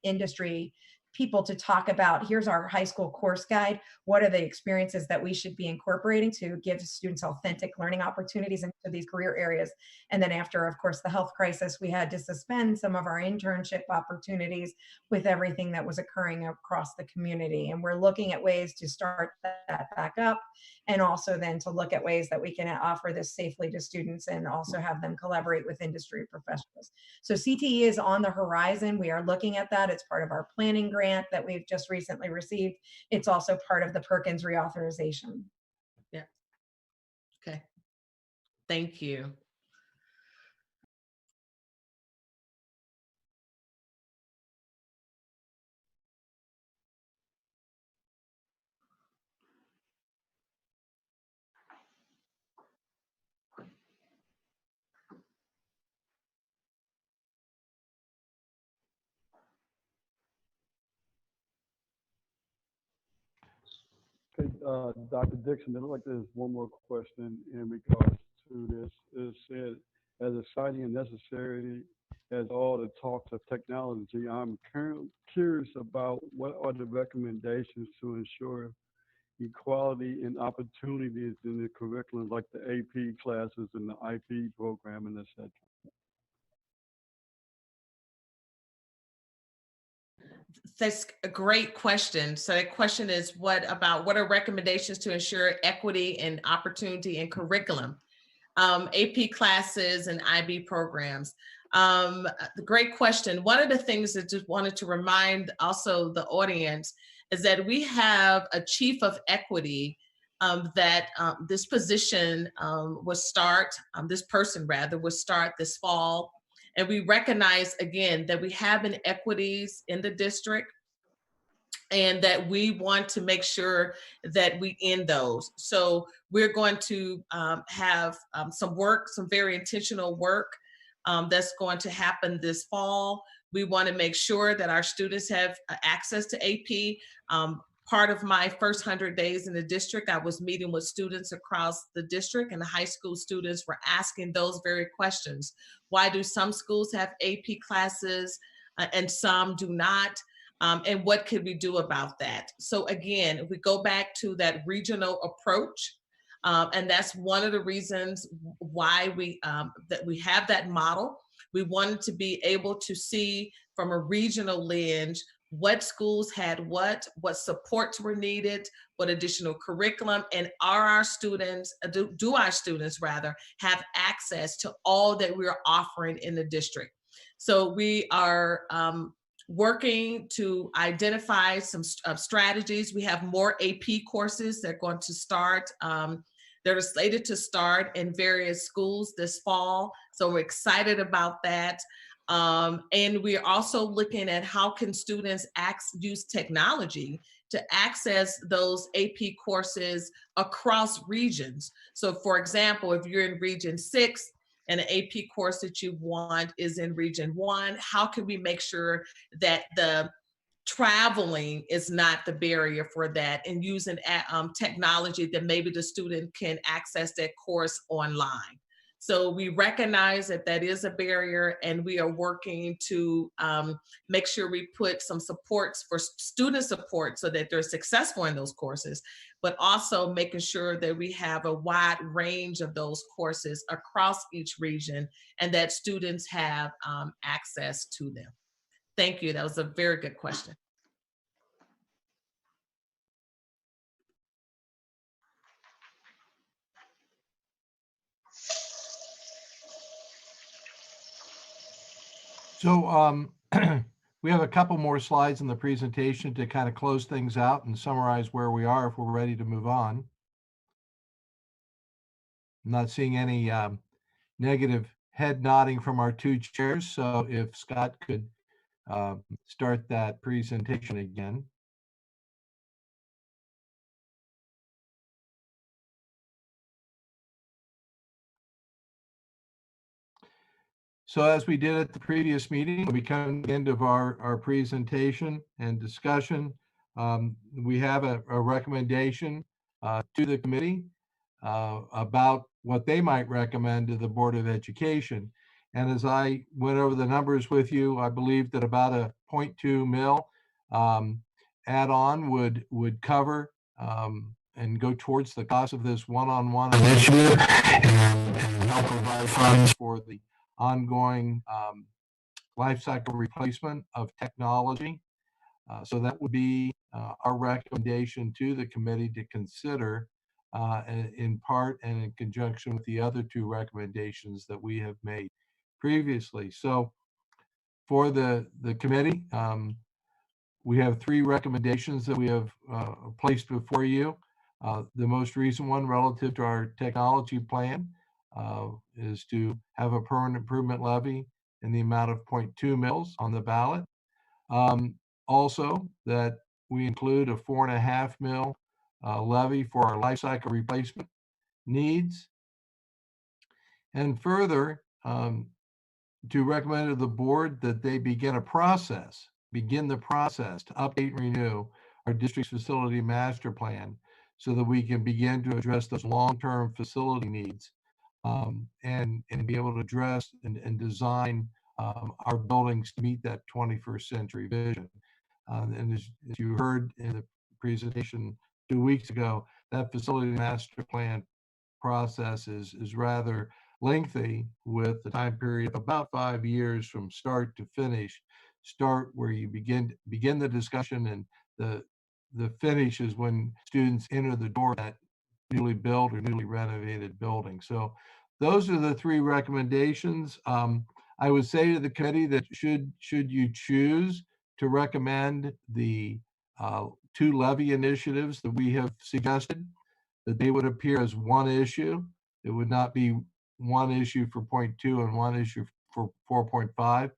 industry people to talk about, here's our high school course guide. What are the experiences that we should be incorporating to give students authentic learning opportunities into these career areas? And then after, of course, the health crisis, we had to suspend some of our internship opportunities with everything that was occurring across the community. And we're looking at ways to start that back up, and also then to look at ways that we can offer this safely to students and also have them collaborate with industry professionals. So CTE is on the horizon. We are looking at that. It's part of our planning grant that we've just recently received. It's also part of the Perkins reauthorization. Yeah. Okay. Thank you. Okay, Dr. Dixon, it looks like there's one more question in regards to this. It said, as exciting and necessary as all the talks of technology, I'm currently curious about what are the recommendations to ensure equality and opportunities in the curriculum, like the AP classes and the IP program and etc. That's a great question. So the question is, what are recommendations to ensure equity and opportunity in curriculum, AP classes and IB programs? Great question. One of the things that just wanted to remind also the audience is that we have a chief of equity this position this person will start this fall. And we recognize, again, that we have inequities in the district and that we want to make sure that we end those. So we're going to have some very intentional work that's going to happen this fall. We want to make sure that our students have access to AP. Part of my first 100 days in the district, I was meeting with students across the district, and the high school students were asking those very questions. Why do some schools have AP classes and some do not? And what could we do about that? So again, we go back to that regional approach. And that's one of the reasons why we have that model. We wanted to be able to see from a regional lens what schools had what supports were needed, what additional curriculum, and do our students have access to all that we're offering in the district. So we are working to identify some strategies. We have more AP courses that are going to start. That are slated to start in various schools this fall. So we're excited about that. And we're also looking at how can students use technology to access those AP courses across regions. So for example, if you're in Region 6 and an AP course that you want is in Region 1, how can we make sure that the traveling is not the barrier for that, and using technology that maybe the student can access that course online? So we recognize that that is a barrier, and we are working to make sure we put some supports for student support so that they're successful in those courses, but also making sure that we have a wide range of those courses across each region and that students have access to them. Thank you. That was a very good question. So we have a couple more slides in the presentation to kind of close things out and summarize where we are if we're ready to move on. I'm not seeing any negative head nodding from our two chairs. So if Scott could start that presentation again. So as we did at the previous meeting, we come to the end of our presentation and discussion. We have a recommendation to the committee about what they might recommend to the Board of Education. And as I went over the numbers with you, I believe that about a 0.2 mil add-on would cover and go towards the cost of this one-on-one initiative and help provide funds for the ongoing life cycle replacement of technology. So that would be our recommendation to the committee to consider in part and in conjunction with the other two recommendations that we have made previously. So for the committee, we have three recommendations that we have placed before you. The most recent one relative to our technology plan is to have a permanent improvement levy in the amount of 0.2 mils on the ballot. Also, that we include a 4.5 mil levy for our life cycle replacement needs. And further, to recommend to the board that they begin the process to update and renew our district's facility master plan so that we can begin to address those long-term facility needs and be able to address and design our buildings to meet that 21st century vision. And as you heard in the presentation 2 weeks ago, that facility master plan process is rather lengthy, with the time period of about 5 years from start to finish. Start where you begin the discussion, and the finish is when students enter the door of that newly built or newly renovated building. So those are the three recommendations. I would say to the committee that should you choose to recommend the two levy initiatives that we have suggested, that they would appear as one issue. It would not be one issue for 0.2 and one issue for 4.5.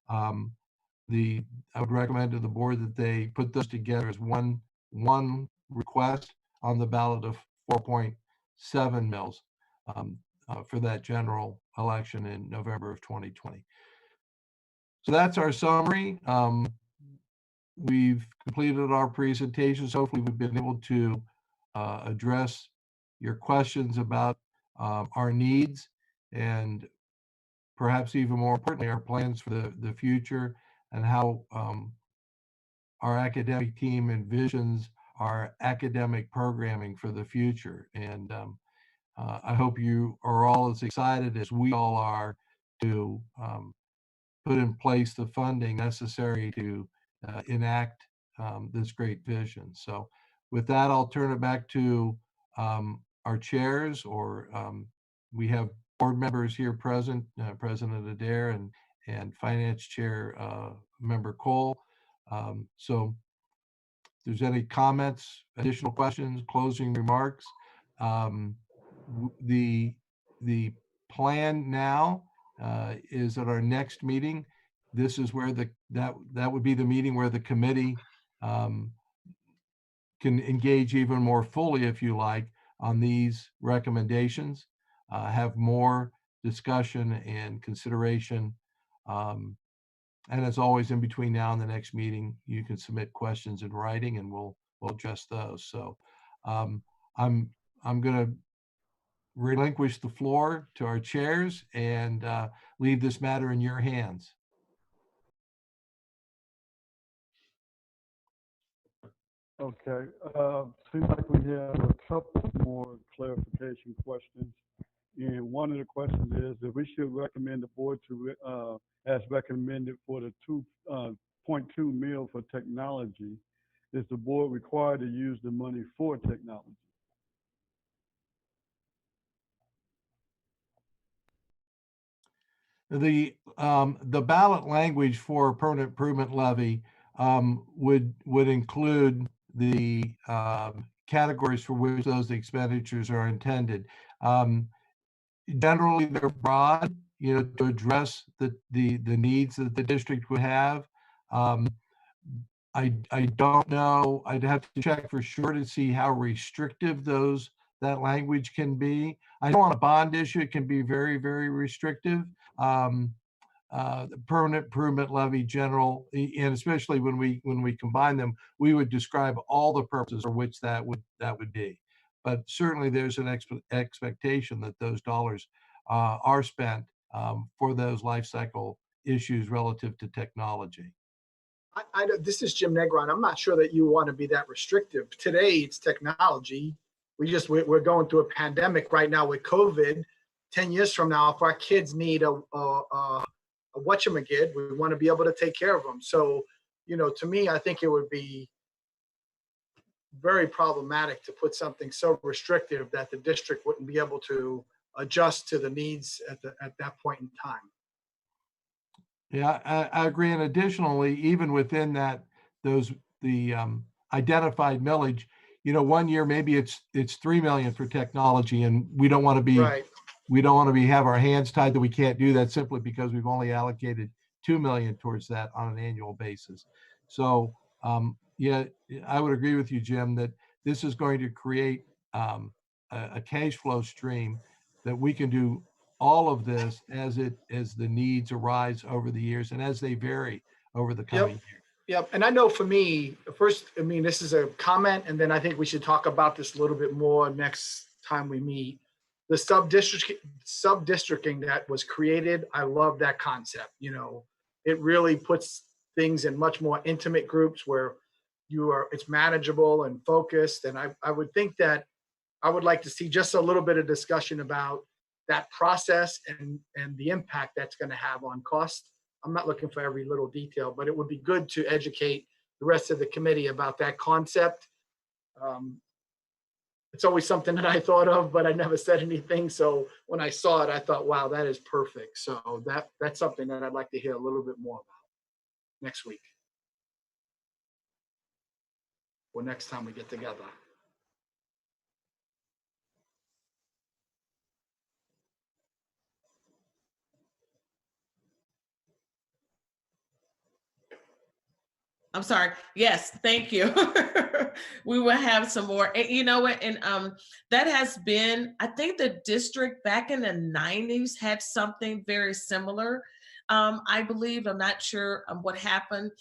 I would recommend to the board that they put those together as one request on the ballot of 4.7 mils for that general election in November of 2020. So that's our summary. We've completed our presentations. Hopefully we've been able to address your questions about our needs and perhaps even more importantly, our plans for the future and how our academic team envisions our academic programming for the future. And I hope you are all as excited as we all are to put in place the funding necessary to enact this great vision. So with that, I'll turn it back to our chairs, or we have board members here present, President Adair and Finance Chair Member Cole. So if there's any comments, additional questions, closing remarks, the plan now is at our next meeting. This is where that would be the meeting where the committee can engage even more fully, if you like, on these recommendations, have more discussion and consideration. And as always, in between now and the next meeting, you can submit questions in writing and we'll address those. So I'm going to relinquish the floor to our chairs and leave this matter in your hands. Okay, seems like we have a couple more clarification questions. And one of the questions is that we should recommend the board to, as recommended for the 0.2 mil for technology. Is the board required to use the money for technology? The ballot language for permanent improvement levy would include the categories for which those expenditures are intended. Generally, they're broad, to address the needs that the district would have. I don't know. I'd have to check for sure to see how restrictive that language can be. I know on a bond issue it can be very, very restrictive. The permanent improvement levy general, and especially when we combine them, we would describe all the purposes for which that would be. But certainly there's an expectation that those dollars are spent for those life cycle issues relative to technology. This is Jim Negron. I'm not sure that you want to be that restrictive. Today, it's technology. We're going through a pandemic right now with COVID. 10 years from now, if our kids need a whatchamagid, we want to be able to take care of them. So, to me, I think it would be very problematic to put something so restrictive that the district wouldn't be able to adjust to the needs at that point in time. Yeah, I agree. And additionally, even within that, the identified millage, 1 year maybe it's 3 million for technology, and we don't want to be right. We don't want to have our hands tied that we can't do that simply because we've only allocated 2 million towards that on an annual basis. So yeah, I would agree with you, Jim, that this is going to create a cash flow stream that we can do all of this as the needs arise over the years and as they vary over the coming years. Yep. And I know for me, first, this is a comment, and then I think we should talk about this a little bit more next time we meet. The sub-districting that was created, I love that concept. It really puts things in much more intimate groups where it's manageable and focused. And I would think that I would like to see just a little bit of discussion about that process and the impact that's going to have on cost. I'm not looking for every little detail, but it would be good to educate the rest of the committee about that concept. It's always something that I thought of, but I never said anything. So when I saw it, I thought, wow, that is perfect. So that's something that I'd like to hear a little bit more about next week or next time we get together. I'm sorry. Yes, thank you. We will have some more. And you know what? And that has been, I think the district back in the 90s had something very similar. I believe, I'm not sure what happened,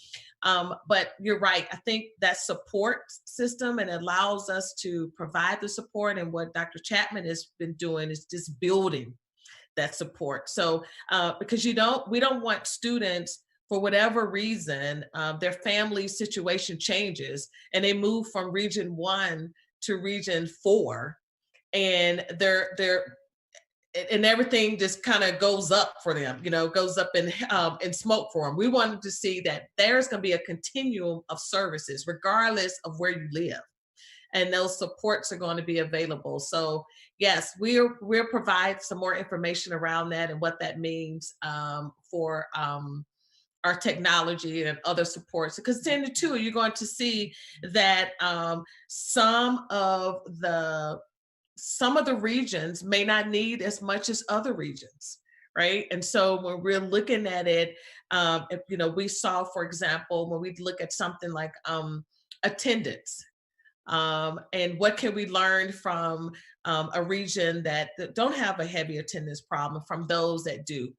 but you're right. I think that support system, and allows us to provide the support, and what Dr. Chapman has been doing is just building that support. So because we don't want students, for whatever reason, their family situation changes and they move from region 1 to region 4, and and everything just kind of goes up for them, goes up in smoke for them. We wanted to see that there's going to be a continuum of services regardless of where you live, and those supports are going to be available. So yes, we'll provide some more information around that and what that means for our technology and other supports. Because 10 to 2, you're going to see that some of the regions may not need as much as other regions, right? And so when we're looking at it, we saw, for example, when we look at something like attendance, and what can we learn from a region that don't have a heavy attendance problem from those that do.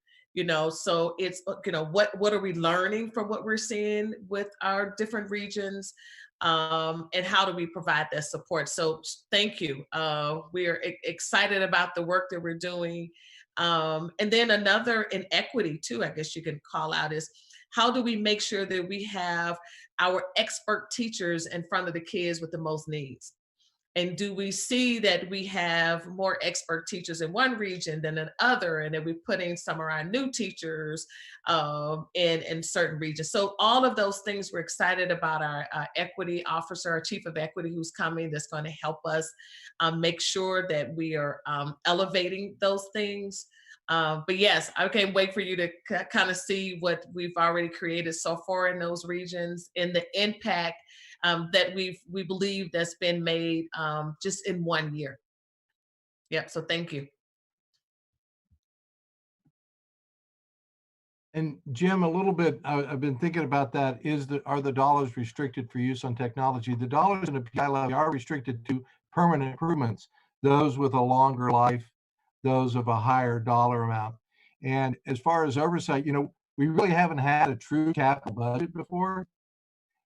So it's, what are we learning from what we're seeing with our different regions, and how do we provide that support? So thank you. We're excited about the work that we're doing. And then another inequity too, I guess you can call out, is how do we make sure that we have our expert teachers in front of the kids with the most needs? And do we see that we have more expert teachers in one region than in other? And then we're putting some of our new teachers in certain regions. So all of those things, we're excited about our equity officer, our chief of equity who's coming, that's going to help us make sure that we are elevating those things. But yes, I can't wait for you to kind of see what we've already created so far in those regions and the impact that we believe that's been made just in 1 year. Yep. So thank you. And Jim, a little bit, I've been thinking about that. Are the dollars restricted for use on technology? The dollars in the PI levy are restricted to permanent improvements, those with a longer life, those of a higher dollar amount. And as far as oversight, we really haven't had a true capital budget before.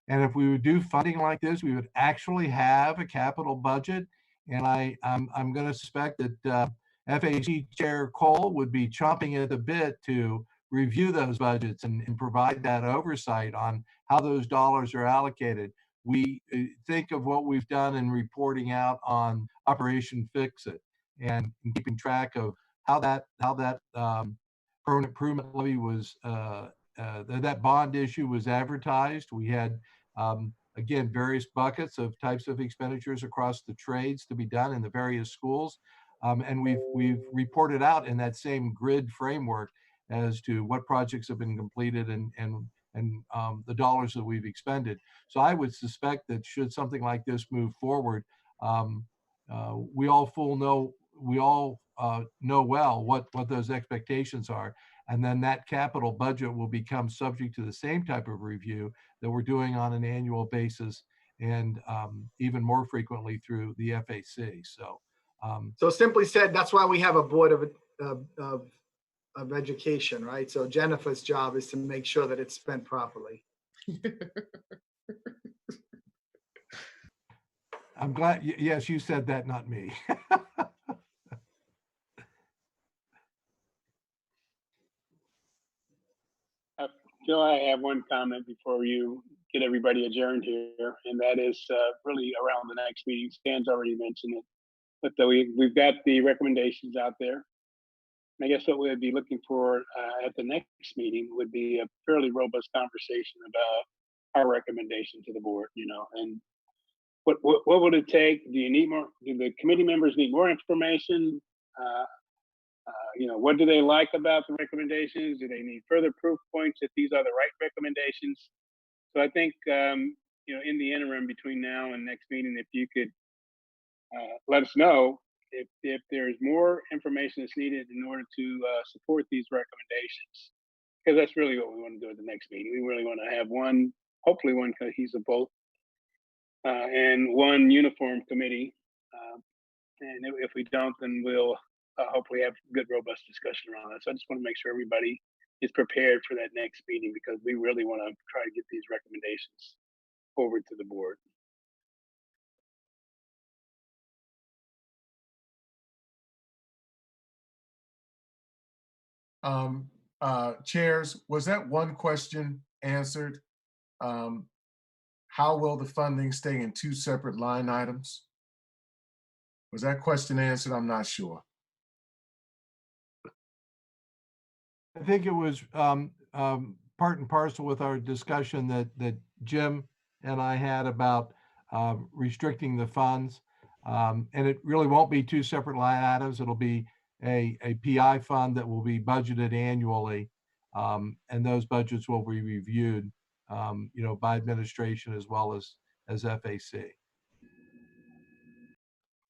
And if we would do funding like this, we would actually have a capital budget. And I'm going to suspect that FAC Chair Cole would be chomping at the bit to review those budgets and provide that oversight on how those dollars are allocated. We think of what we've done in reporting out on Operation Fix It and keeping track of how that permanent improvement levy was, that bond issue was advertised. We had, again, various buckets of types of expenditures across the trades to be done in the various schools. And we've reported out in that same grid framework as to what projects have been completed and the dollars that we've expended. So I would suspect that should something like this move forward, we all know well what those expectations are. And then that capital budget will become subject to the same type of review that we're doing on an annual basis, and even more frequently through the FAC. So simply said, that's why we have a board of education, right? So Jennifer's job is to make sure that it's spent properly. I'm glad, yes, you said that, not me. Joe, I have one comment before you get everybody adjourned here, and that is really around the next meeting. Stan's already mentioned it, but we've got the recommendations out there. And I guess what we'd be looking for at the next meeting would be a fairly robust conversation about our recommendation to the board, and what would it take? Do you need more? Do the committee members need more information? What do they like about the recommendations? Do they need further proof points that these are the right recommendations? So I think, in the interim between now and next meeting, if you could let us know if there's more information that's needed in order to support these recommendations, because that's really what we want to do at the next meeting. We really want to have hopefully one cohesive vote and one uniform committee. And if we don't, then we'll hopefully have good, robust discussion around that. So I just want to make sure everybody is prepared for that next meeting, because we really want to try to get these recommendations over to the board. Chairs, was that one question answered? How will the funding stay in two separate line items? Was that question answered? I'm not sure. I think it was part and parcel with our discussion that Jim and I had about restricting the funds. And it really won't be two separate line items. It'll be a PI fund that will be budgeted annually. And those budgets will be reviewed, by administration as well as FAC.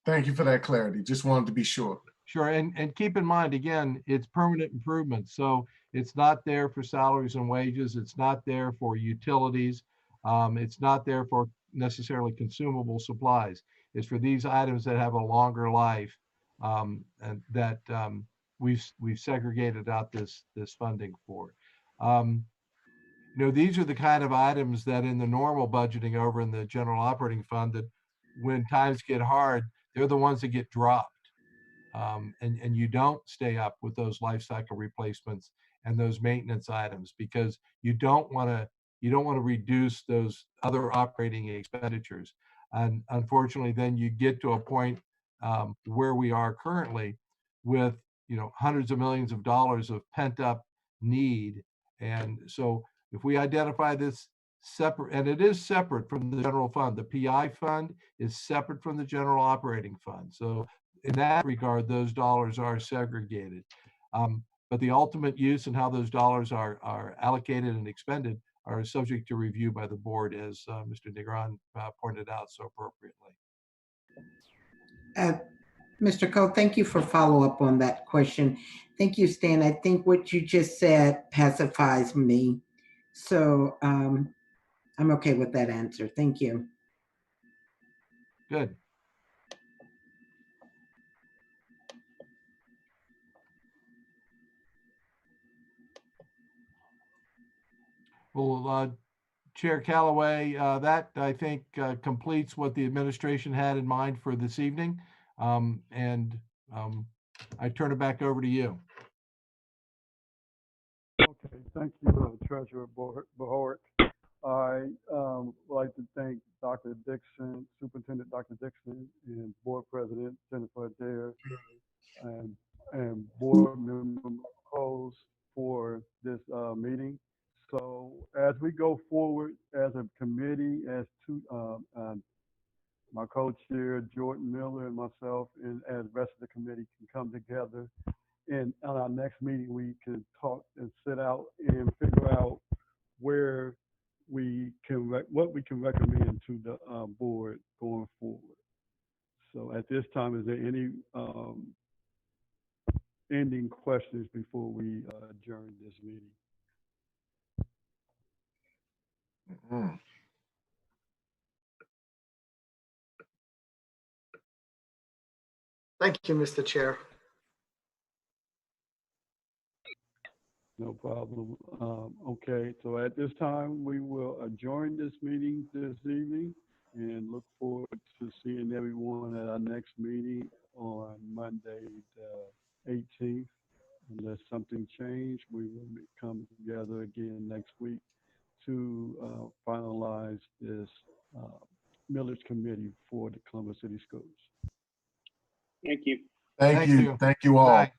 Thank you for that clarity. Just wanted to be sure. Sure, and keep in mind, again, it's permanent improvements. So it's not there for salaries and wages. It's not there for utilities. It's not there for necessarily consumable supplies. It's for these items that have a longer life, and that we've segregated out this funding for. These are the kind of items that in the normal budgeting over in the general operating fund, that when times get hard, they're the ones that get dropped. And you don't stay up with those life cycle replacements and those maintenance items, because you don't want to reduce those other operating expenditures. And unfortunately, then you get to a point where we are currently with, hundreds of millions of dollars of pent up need. And so if we identify this separate, and it is separate from the general fund, the PI fund is separate from the general operating fund. So in that regard, those dollars are segregated. But the ultimate use and how those dollars are allocated and expended are subject to review by the board, as Mr. Negron pointed out so appropriately. Mr. Cole, thank you for follow-up on that question. Thank you, Stan. I think what you just said pacifies me. So I'm okay with that answer. Thank you. Good. Well, Chair Callaway, that I think completes what the administration had in mind for this evening. I turn it back over to you. Okay, thank you, Treasurer Bohort. I would like to thank Dr. Dixon, Superintendent Dr. Dixon, and Board President Jennifer Adair, and Board Member Coles for this meeting. So as we go forward as a committee, as two, my co-chair Jordan Miller and myself, and as the rest of the committee can come together, and on our next meeting we can talk and sit out and figure out where we can what we can recommend to the board going forward. So at this time, is there any ending questions before we adjourn this meeting? Thank you, Mr. Chair. No problem. Okay, so at this time, we will adjourn this meeting this evening and look forward to seeing everyone at our next meeting on Monday, the 18th. Unless something changed, we will come together again next week to finalize this Millage Committee for the Columbus City Schools. Thank you. Thank you. Thank you all. Bye.